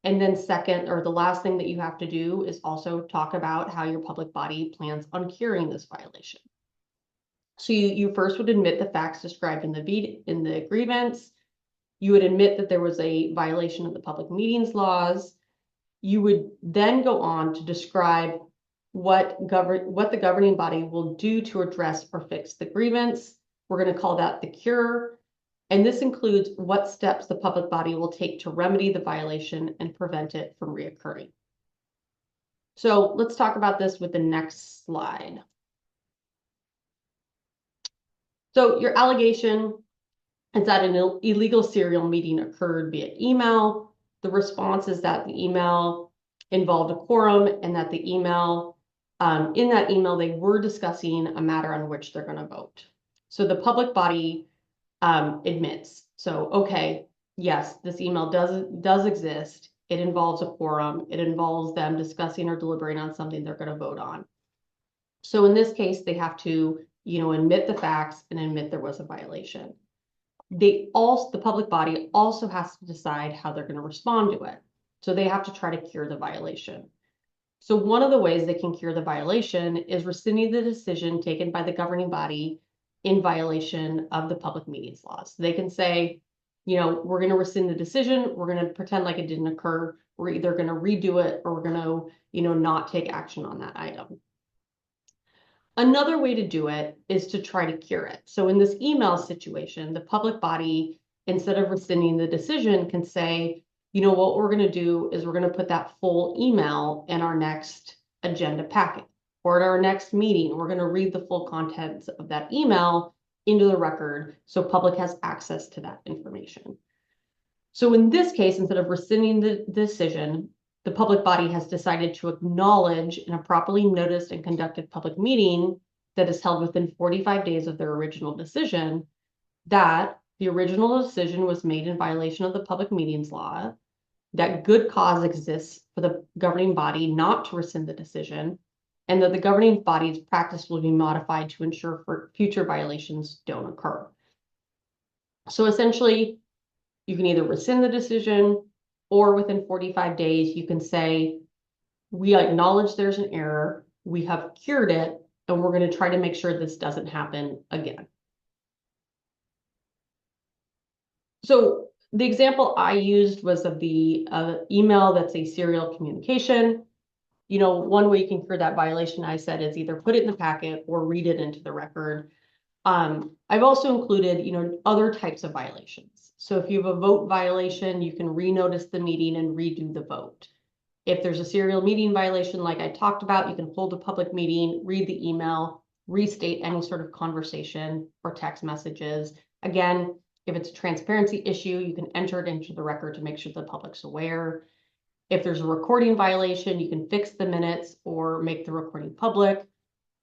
And then second, or the last thing that you have to do is also talk about how your public body plans on curing this violation. So you first would admit the facts described in the grievance. You would admit that there was a violation of the public meetings laws. You would then go on to describe what the governing body will do to address or fix the grievance. We're going to call that the cure. And this includes what steps the public body will take to remedy the violation and prevent it from reoccurring. So let's talk about this with the next slide. So your allegation is that an illegal serial meeting occurred via email. The response is that the email involved a quorum and that the email, in that email, they were discussing a matter on which they're going to vote. So the public body admits. So, okay, yes, this email does exist. It involves a quorum. It involves them discussing or deliberating on something they're going to vote on. So in this case, they have to, admit the facts and admit there was a violation. The public body also has to decide how they're going to respond to it. So they have to try to cure the violation. So one of the ways they can cure the violation is rescinding the decision taken by the governing body in violation of the public meetings laws. They can say, we're going to rescind the decision. We're going to pretend like it didn't occur. We're either going to redo it or we're going to, not take action on that item. Another way to do it is to try to cure it. So in this email situation, the public body, instead of rescinding the decision, can say, you know, what we're going to do is we're going to put that full email in our next agenda packet, or at our next meeting, we're going to read the full contents of that email into the record so public has access to that information. So in this case, instead of rescinding the decision, the public body has decided to acknowledge in a properly noticed and conducted public meeting that is held within 45 days of their original decision that the original decision was made in violation of the public meetings law, that good cause exists for the governing body not to rescind the decision, and that the governing body's practice will be modified to ensure for future violations don't occur. So essentially, you can either rescind the decision, or within 45 days, you can say, we acknowledge there's an error, we have cured it, and we're going to try to make sure this doesn't happen again. So the example I used was of the email that's a serial communication. You know, one way you can cure that violation, I said, is either put it in the packet or read it into the record. I've also included, you know, other types of violations. So if you have a vote violation, you can renotice the meeting and redo the vote. If there's a serial meeting violation, like I talked about, you can hold a public meeting, read the email, restate any sort of conversation or text messages. Again, if it's a transparency issue, you can enter it into the record to make sure the public's aware. If there's a recording violation, you can fix the minutes or make the recording public.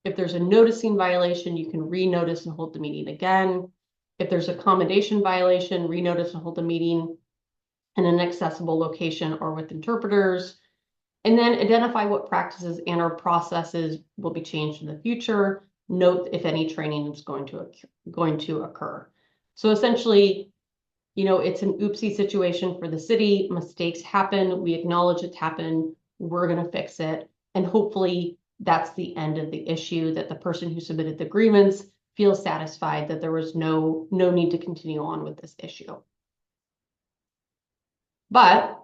If there's a noticing violation, you can renotice and hold the meeting again. If there's a accommodation violation, renotice and hold the meeting in an accessible location or with interpreters. And then identify what practices and or processes will be changed in the future. Note if any training is going to occur. So essentially, you know, it's an oopsie situation for the city. Mistakes happen. We acknowledge it's happened. We're going to fix it. And hopefully that's the end of the issue, that the person who submitted the grievance feels satisfied that there was no need to continue on with this issue. But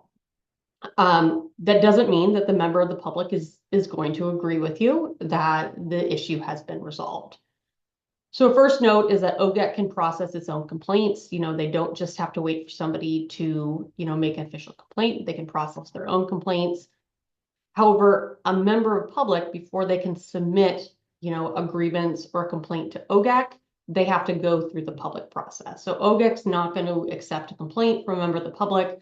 that doesn't mean that the member of the public is going to agree with you that the issue has been resolved. So first note is that OGEC can process its own complaints. You know, they don't just have to wait for somebody to, you know, make an official complaint. They can process their own complaints. However, a member of public, before they can submit, you know, a grievance or a complaint to OGEC, they have to go through the public process. So OGEC's not going to accept a complaint from a member of the public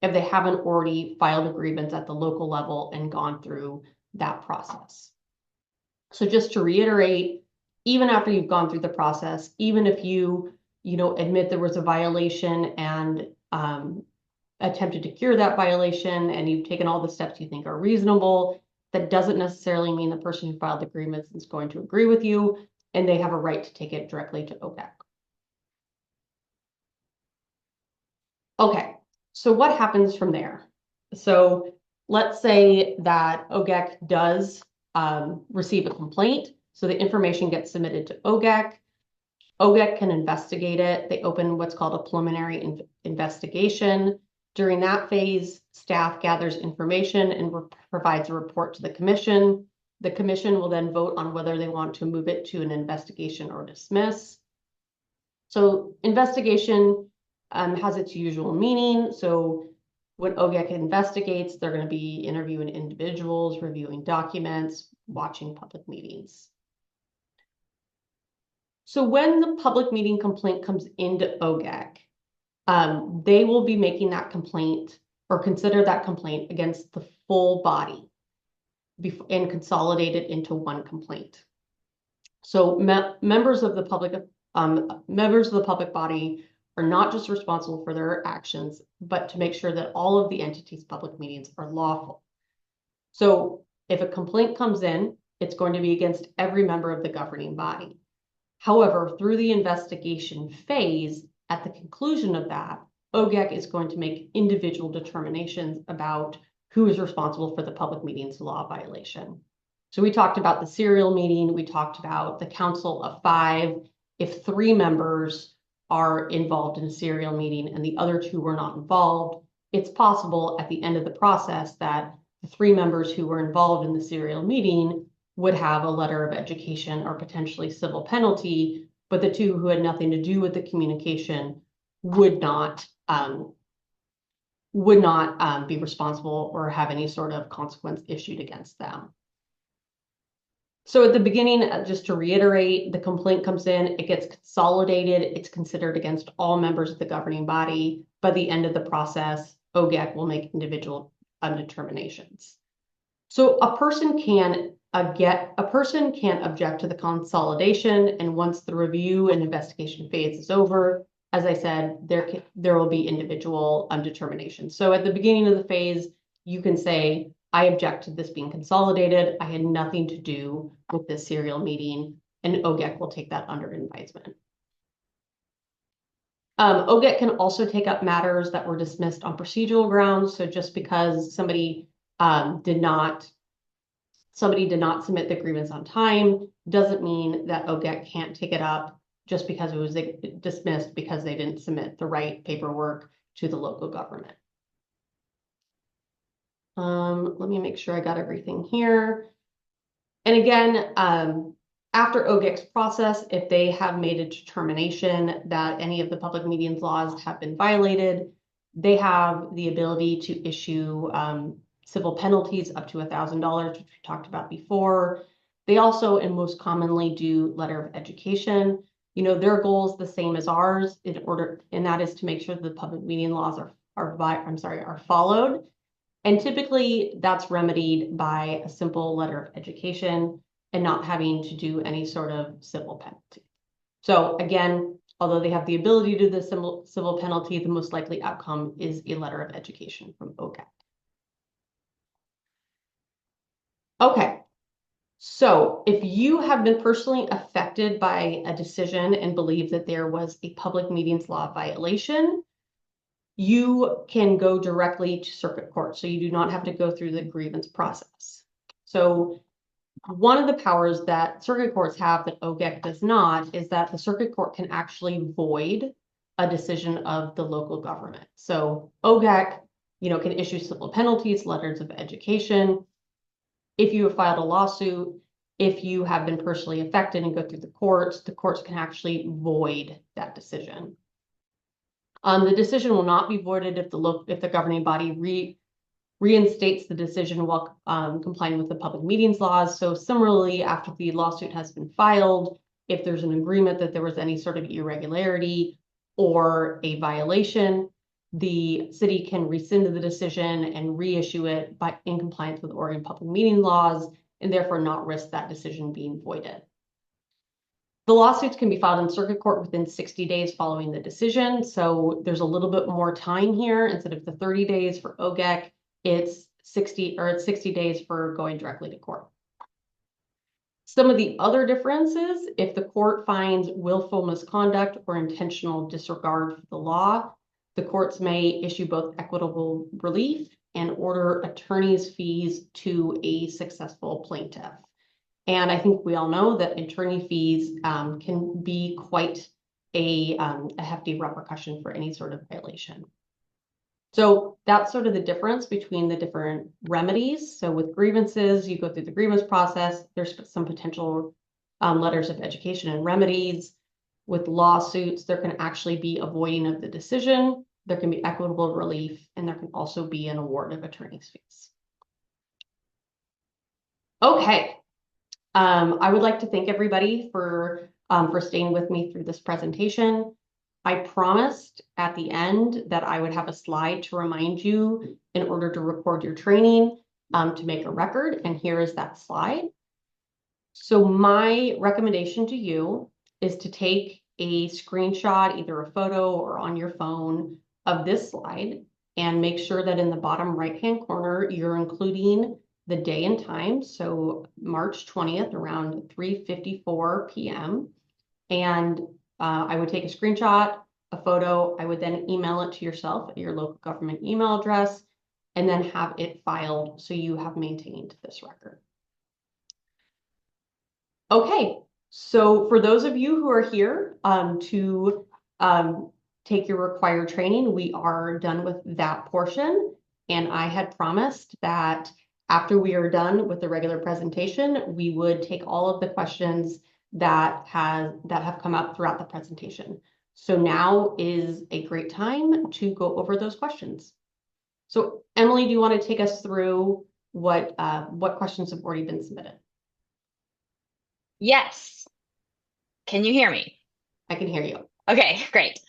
if they haven't already filed a grievance at the local level and gone through that process. So just to reiterate, even after you've gone through the process, even if you know, admit there was a violation and attempted to cure that violation and you've taken all the steps you think are reasonable, that doesn't necessarily mean the person who filed the grievance is going to agree with you, and they have a right to take it directly to OGEC. Okay, so what happens from there? So let's say that OGEC does receive a complaint. So the information gets submitted to OGEC. OGEC can investigate it. They open what's called a preliminary investigation. During that phase, staff gathers information and provides a report to the commission. The commission will then vote on whether they want to move it to an investigation or dismiss. So investigation has its usual meaning. So when OGEC investigates, they're going to be interviewing individuals, reviewing documents, watching public meetings. So when the public meeting complaint comes into OGEC, they will be making that complaint or consider that complaint against the full body and consolidate it into one complaint. So members of the public body are not just responsible for their actions, but to make sure that all of the entity's public meetings are lawful. So if a complaint comes in, it's going to be against every member of the governing body. However, through the investigation phase, at the conclusion of that, OGEC is going to make individual determinations about who is responsible for the public meetings law violation. So we talked about the serial meeting, we talked about the council of 5. If 3 members are involved in a serial meeting and the other 2 were not involved, it's possible at the end of the process that the 3 members who were involved in the serial meeting would have a letter of education or potentially civil penalty, but the two who had nothing to do with the communication would not be responsible or have any sort of consequence issued against them. So at the beginning, just to reiterate, the complaint comes in, it gets consolidated, it's considered against all members of the governing body. By the end of the process, OGEC will make individual determinations. So a person can object to the consolidation, and once the review and investigation phase is over, as I said, there will be individual determinations. So at the beginning of the phase, you can say, I object to this being consolidated. I had nothing to do with this serial meeting, and OGEC will take that under advisement. OGEC can also take up matters that were dismissed on procedural grounds. So just because somebody did not submit the grievance on time doesn't mean that OGEC can't take it up just because it was dismissed because they didn't submit the right paperwork to the local government. Let me make sure I got everything here. And again, after OGEC's process, if they have made a determination that any of the public meetings laws have been violated, they have the ability to issue civil penalties up to $1,000, which we talked about before. They also, and most commonly, do letter of education. You know, their goal is the same as ours and that is to make sure that the public meeting laws are followed. And typically that's remedied by a simple letter of education and not having to do any sort of civil penalty. So again, although they have the ability to do the civil penalty, the most likely outcome is a letter of education from OGEC. Okay, so if you have been personally affected by a decision and believe that there was a public meetings law violation, you can go directly to circuit court. So you do not have to go through the grievance process. So one of the powers that circuit courts have that OGEC does not is that the circuit court can actually void a decision of the local government. So OGEC, can issue civil penalties, letters of education. If you have filed a lawsuit, if you have been personally affected and go through the courts can actually void that decision. The decision will not be voided if the governing body reinstates the decision while complying with the public meetings laws. So similarly, after the lawsuit has been filed, if there's an agreement that there was any sort of irregularity or a violation, the city can rescind the decision and reissue it in compliance with Oregon public meeting laws, and therefore not risk that decision being voided. The lawsuits can be filed in circuit court within 60 days following the decision. So there's a little bit more time here. Instead of the 30 days for OGEC, it's 60 days for going directly to court. Some of the other differences, if the court finds willful misconduct or intentional disregard for the law, the courts may issue both equitable relief and order attorney's fees to a successful plaintiff. And I think we all know that attorney fees can be quite a hefty repercussion for any sort of violation. So that's sort of the difference between the different remedies. So with grievances, you go through the grievance process. There's some potential letters of education and remedies. With lawsuits, there can actually be a voiding of the decision. There can be equitable relief, and there can also be an award of attorney's fees. Okay. I would like to thank everybody for staying with me through this presentation. I promised at the end that I would have a slide to remind you in order to record your training to make a record, and here is that slide. So my recommendation to you is to take a screenshot, either a photo or on your phone of this slide, and make sure that in the bottom right-hand corner, you're including the day and time, so March 20th around 3:54 p.m. And I would take a screenshot, a photo. I would then email it to yourself at your local government email address, and then have it filed so you have maintained this record. Okay, so for those of you who are here to take your required training, we are done with that portion. And I had promised that After we are done with the regular presentation, we would take all of the questions that have come up throughout the presentation. So now is a great time to go over those questions. So Emily, do you want to take us through what questions have already been submitted? Yes. Can you hear me? I can hear you. Okay, great.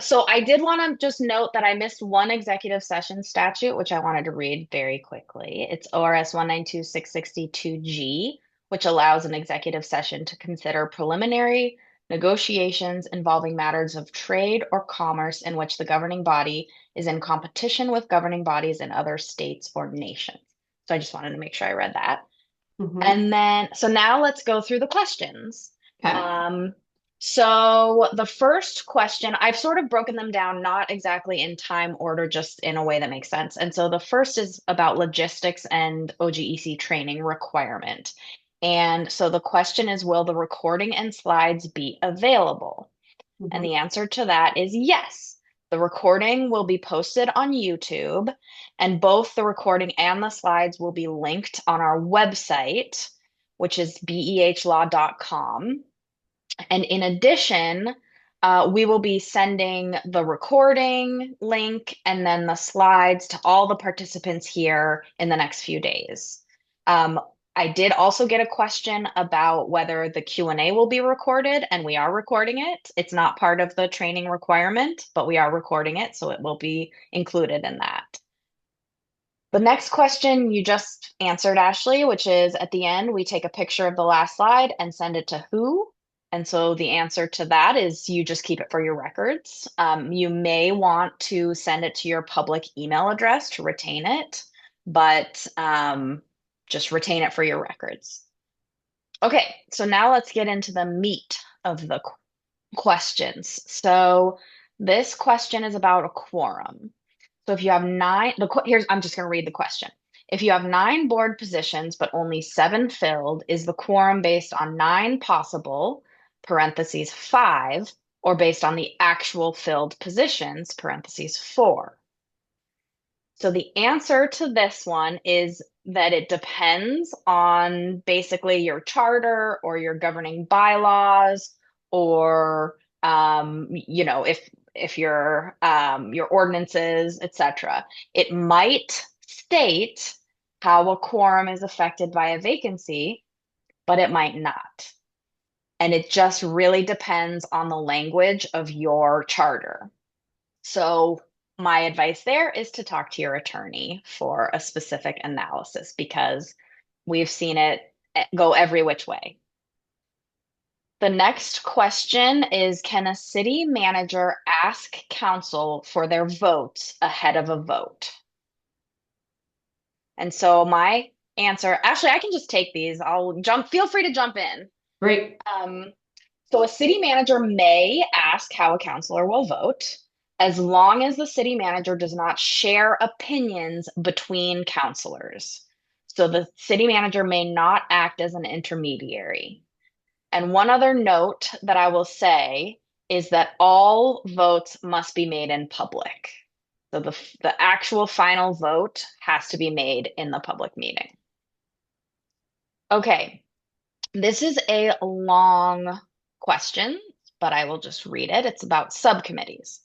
So I did want to just note that I missed one executive session statute, which I wanted to read very quickly. It's ORS 192-662G, which allows an executive session to consider preliminary negotiations involving matters of trade or commerce in which the governing body is in competition with governing bodies in other states or nations. So I just wanted to make sure I read that. Mhm. And then, so now let's go through the questions. Okay. Um, so the first question, I've sort of broken them down, not exactly in time order, just in a way that makes sense. And so the first is about logistics and OGEC training requirement. And so the question is, will the recording and slides be available? And Mhm. the answer to that is yes. The recording will be posted on YouTube, and both the recording and the slides will be linked on our website, which is behlaw.com. And in addition, we will be sending the recording link and then the slides to all the participants here in the next few days. Um, I did also get a question about whether the Q&A will be recorded, and we are recording it. It's not part of the training requirement, but we are recording it, so it will be included in that. The next question you just answered, Ashley, which is at the end, we take a picture of the last slide and send it to who? And so the answer to that is you just keep it for your records. You may want to send it to your public email address to retain it, but just retain it for your records. Okay, so now let's get into the meat of the questions. So this question is about a quorum. So if you have here's, I'm just going to read the question. If you have 9 board positions, but only 7 filled, is the quorum based on 9 possible, parentheses 5, or based on the actual filled positions, parentheses 4? So the answer to this one is that it depends on basically your charter or your governing bylaws, or if your ordinances, etc. It might state how a quorum is affected by a vacancy, but it might not. And it just really depends on the language of your charter. So my advice there is to talk to your attorney for a specific analysis, because we've seen it go every which way. The next question is, can a city manager ask council for their votes ahead of a vote? And so my answer, actually, I can just take these. Feel free to jump in. Great. Um, So a city manager may ask how a councilor will vote, as long as the city manager does not share opinions between councilors. So the city manager may not act as an intermediary. And one other note that I will say is that all votes must be made in public. So the actual final vote has to be made in the public meeting. Okay, this is a long question, but I will just read it. It's about subcommittees.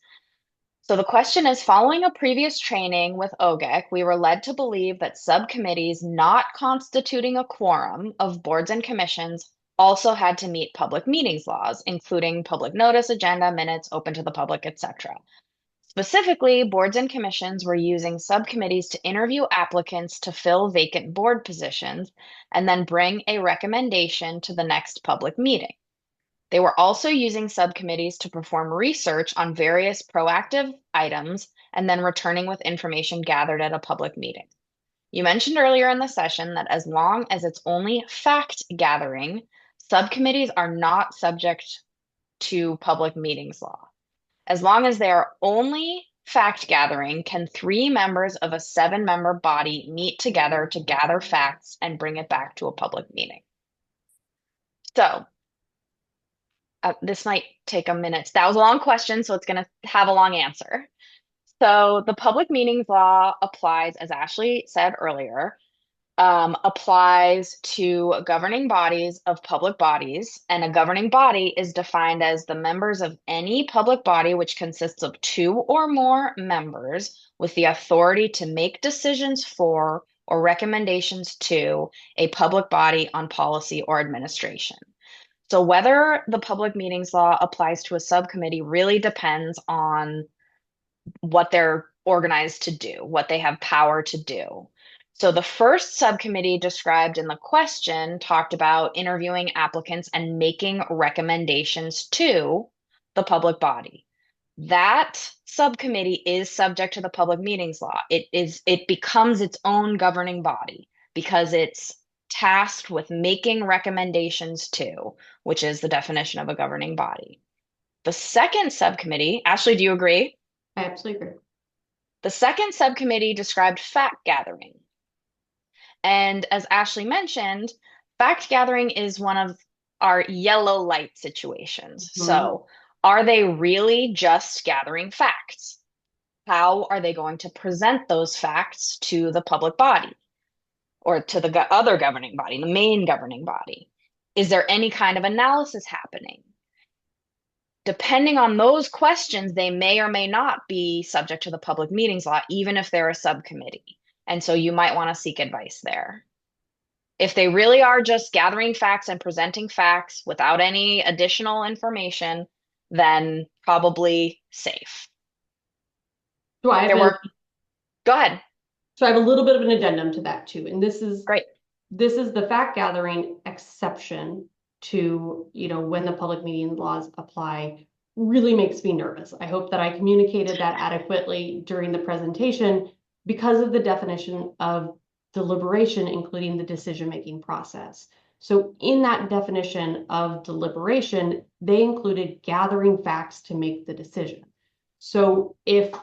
So the question is, following a previous training with OGEC, we were led to believe that subcommittees not constituting a quorum of boards and commissions also had to meet public meetings laws, including public notice, agenda, minutes, open to the public, etc. Specifically, boards and commissions were using subcommittees to interview applicants to fill vacant board positions and then bring a recommendation to the next public meeting. They were also using subcommittees to perform research on various proactive items and then returning with information gathered at a public meeting. You mentioned earlier in the session that as long as it's only fact gathering, subcommittees are not subject to public meetings law. As long as they are only fact gathering, can 3 members of a 7-member body meet together to gather facts and bring it back to a public meeting? So this might take a minute. That was a long question, so it's going to have a long answer. So the public meetings law applies, as Ashley said earlier, applies to governing bodies of public bodies, and a governing body is defined as the members of any public body which consists of two or more members with the authority to make decisions for or recommendations to a public body on policy or administration. So whether the public meetings law applies to a subcommittee really depends on what they're organized to do, what they have power to do. So the first subcommittee described in the question talked about interviewing applicants and making recommendations to the public body. That subcommittee is subject to the public meetings law. It becomes its own governing body because it's tasked with making recommendations to, which is the definition of a governing body. The second subcommittee, Ashley, do you agree? I absolutely agree. The second subcommittee described fact gathering. And as Ashley mentioned, fact gathering is one of our yellow light situations. Mhm. So, are they really just gathering facts? How are they going to present those facts to the public body or to the other governing body, the main governing body? Is there any kind of analysis happening? Depending on those questions, they may or may not be subject to the public meetings law, even if they're a subcommittee. And so you might want to seek advice there. If they really are just gathering facts and presenting facts without any additional information, then probably safe. So I have There an were, go ahead. So I have a little bit of an addendum to that too. And Great. this is the fact gathering exception to, when the public meeting laws apply really makes me nervous. I hope that I communicated that adequately during the presentation because of the definition of deliberation, including the decision-making process. So in that definition of deliberation, they included gathering facts to make the decision. So if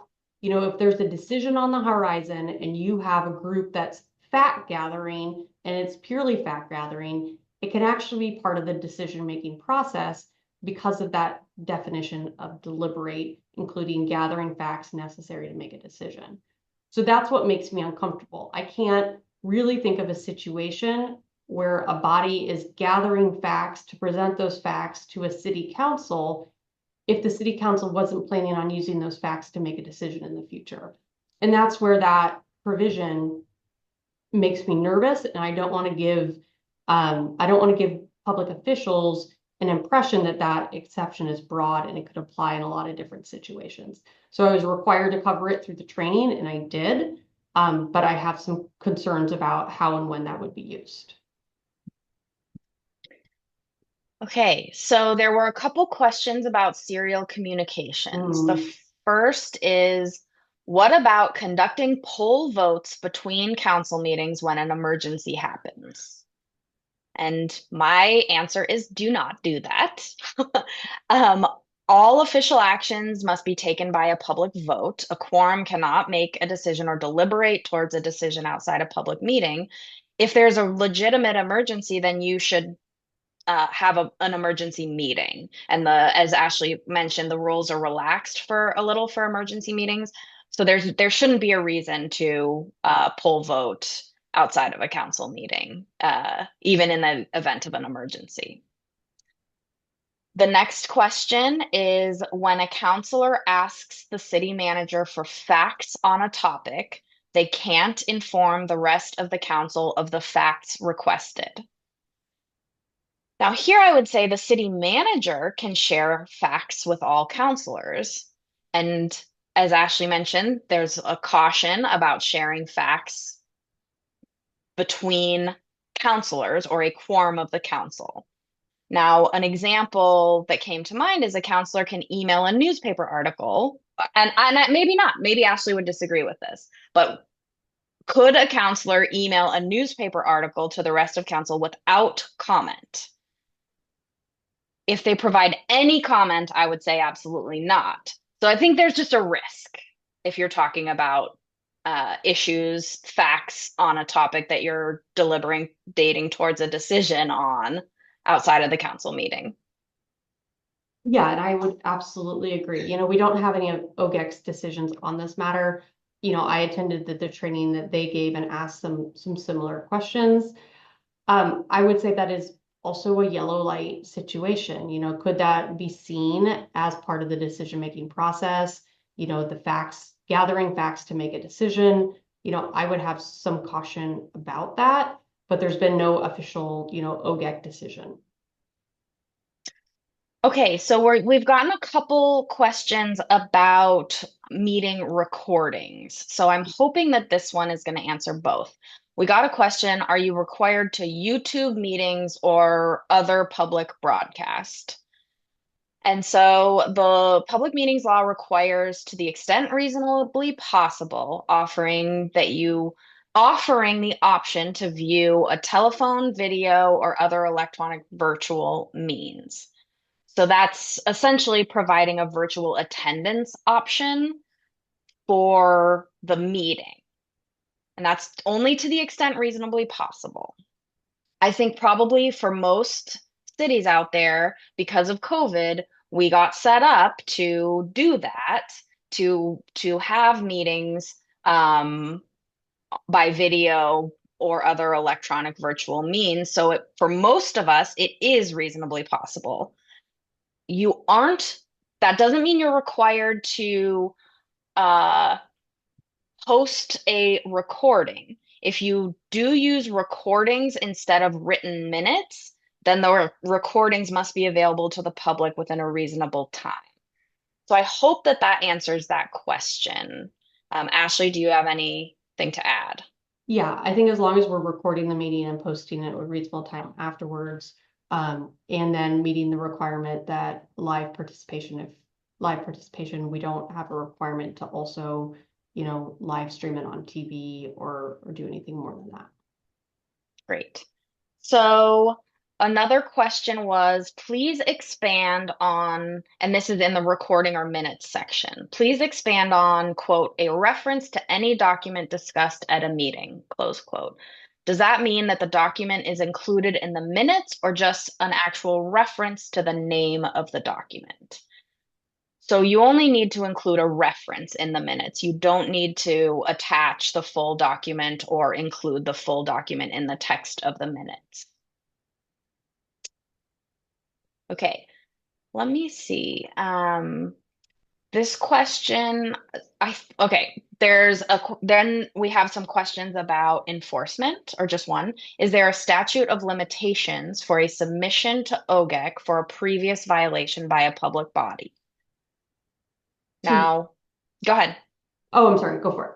there's a decision on the horizon and you have a group that's fact gathering and it's purely fact gathering, it can actually be part of the decision-making process because of that definition of deliberate, including gathering facts necessary to make a decision. So that's what makes me uncomfortable. I can't really think of a situation where a body is gathering facts to present those facts to a city council if the city council wasn't planning on using those facts to make a decision in the future. And that's where that provision makes me nervous. And I don't want to give public officials an impression that that exception is broad and it could apply in a lot of different situations. So I was required to cover it through the training and I did. But I have some concerns about how and when that would be used. Okay, so there were a couple questions about serial communications. The Mm. first is, what about conducting poll votes between council meetings when an emergency happens? And my answer is do not do that. Um, all official actions must be taken by a public vote. A quorum cannot make a decision or deliberate towards a decision outside a public meeting. If there's a legitimate emergency, then you should have an emergency meeting. And as Ashley mentioned, the rules are relaxed for a little for emergency meetings. So there shouldn't be a reason to poll vote outside of a council meeting, even in the event of an emergency. The next question is, when a councilor asks the city manager for facts on a topic, they can't inform the rest of the council of the facts requested. Now, here I would say the city manager can share facts with all counselors. And as Ashley mentioned, there's a caution about sharing facts between counselors or a quorum of the council. Now, an example that came to mind is a counselor can email a newspaper article, and maybe not, maybe Ashley would disagree with this, but could a counselor email a newspaper article to the rest of council without comment? If they provide any comment, I would say absolutely not. So I think there's just a risk if you're talking about issues, facts on a topic that you're deliberating towards a decision on outside of the council meeting. Yeah, and I would absolutely agree. We don't have any of OGEC's decisions on this matter. I attended the training that they gave and asked them some similar questions. I would say that is also a yellow light situation. Could that be seen as part of the decision-making process? The facts, gathering facts to make a decision. I would have some caution about that, but there's been no official, OGEC decision. Okay, so we've gotten a couple questions about meeting recordings. So I'm hoping that this one is going to answer both. We got a question, are you required to YouTube meetings or other public broadcast? And so the public meetings law requires, to the extent reasonably possible, offering the option to view a telephone, video, or other electronic virtual means. So that's essentially providing a virtual attendance option for the meeting. And that's only to the extent reasonably possible. I think probably for most cities out there, because of COVID, we got set up to do that, to have meetings by video or other electronic virtual means. So for most of us, it is reasonably possible. You aren't, that doesn't mean you're required to uh, post a recording. If you do use recordings instead of written minutes, then the recordings must be available to the public within a reasonable time. So I hope that that answers that question. Ashley, do you have anything to add? Yeah, I think as long as we're recording the meeting and posting it with reasonable time afterwards, and then meeting the requirement that if live participation, we don't have a requirement to also, live stream it on TV or do anything more than that. Great. So another question was, please expand on, and this is in the recording or minutes section, please expand on, quote, a reference to any document discussed at a meeting, close quote. Does that mean that the document is included in the minutes or just an actual reference to the name of the document? So you only need to include a reference in the minutes. You don't need to attach the full document or include the full document in the text of the minutes. Okay, let me see. This question, then we have some questions about enforcement, or just one. Is there a statute of limitations for a submission to OGEC for a previous violation by a public body? To, Now, go ahead. oh, I'm sorry, go for it.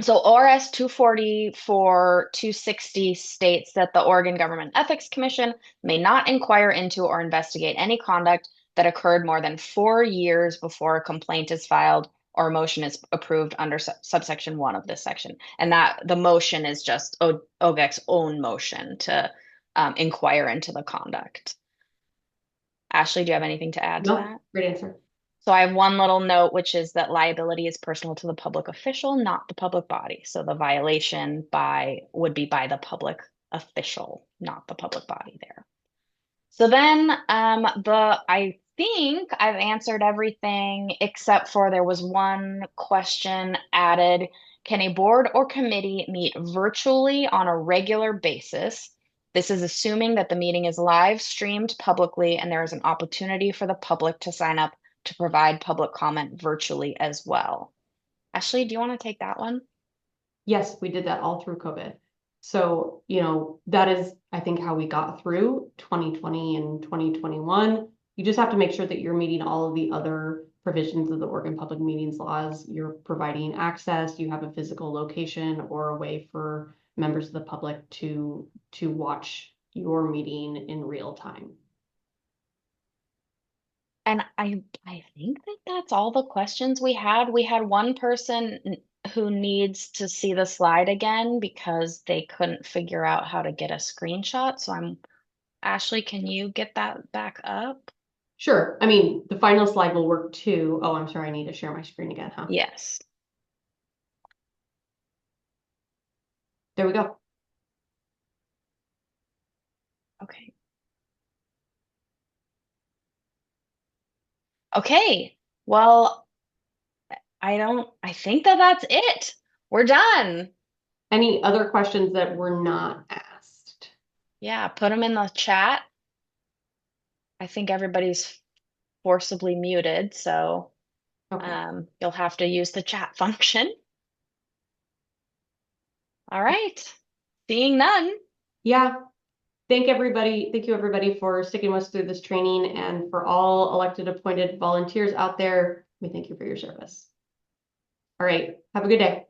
So ORS 240-260 states that the Oregon Government Ethics Commission may not inquire into or investigate any conduct that occurred more than 4 years before a complaint is filed or a motion is approved under subsection 1 of this section. And that the motion is just OGEC's own motion to inquire into the conduct. Ashley, do you have anything to add to No, that? great answer. So I have one little note, which is that liability is personal to the public official, not the public body. So the violation would be by the public official, not the public body there. So then I think I've answered everything except for there was one question added. Can a board or committee meet virtually on a regular basis? This is assuming that the meeting is live streamed publicly and there is an opportunity for the public to sign up to provide public comment virtually as well. Ashley, do you want to take that one? Yes, we did that all through COVID. So, that is, I think, how we got through 2020 and 2021. You just have to make sure that you're meeting all of the other provisions of the Oregon Public Meetings laws. You're providing access, you have a physical location or a way for members of the public to watch your meeting in real time. And I think that that's all the questions we had. We had one person who needs to see the slide again because they couldn't figure out how to get a screenshot. So Ashley, can you get that back up? Sure. I mean, the final slide will work too. Oh, I'm sorry. I need to share my screen again, huh? Yes. There we go. Okay. Okay. Well, I think that that's it. We're done. Any other questions that were not asked? Yeah, put them in the chat. I think everybody's forcibly muted, so Okay. you'll have to use the chat function. All right. Seeing none. Yeah. Thank you everybody for sticking with us through this training, and for all elected appointed volunteers out there, we thank you for your service. All right. Have a good day.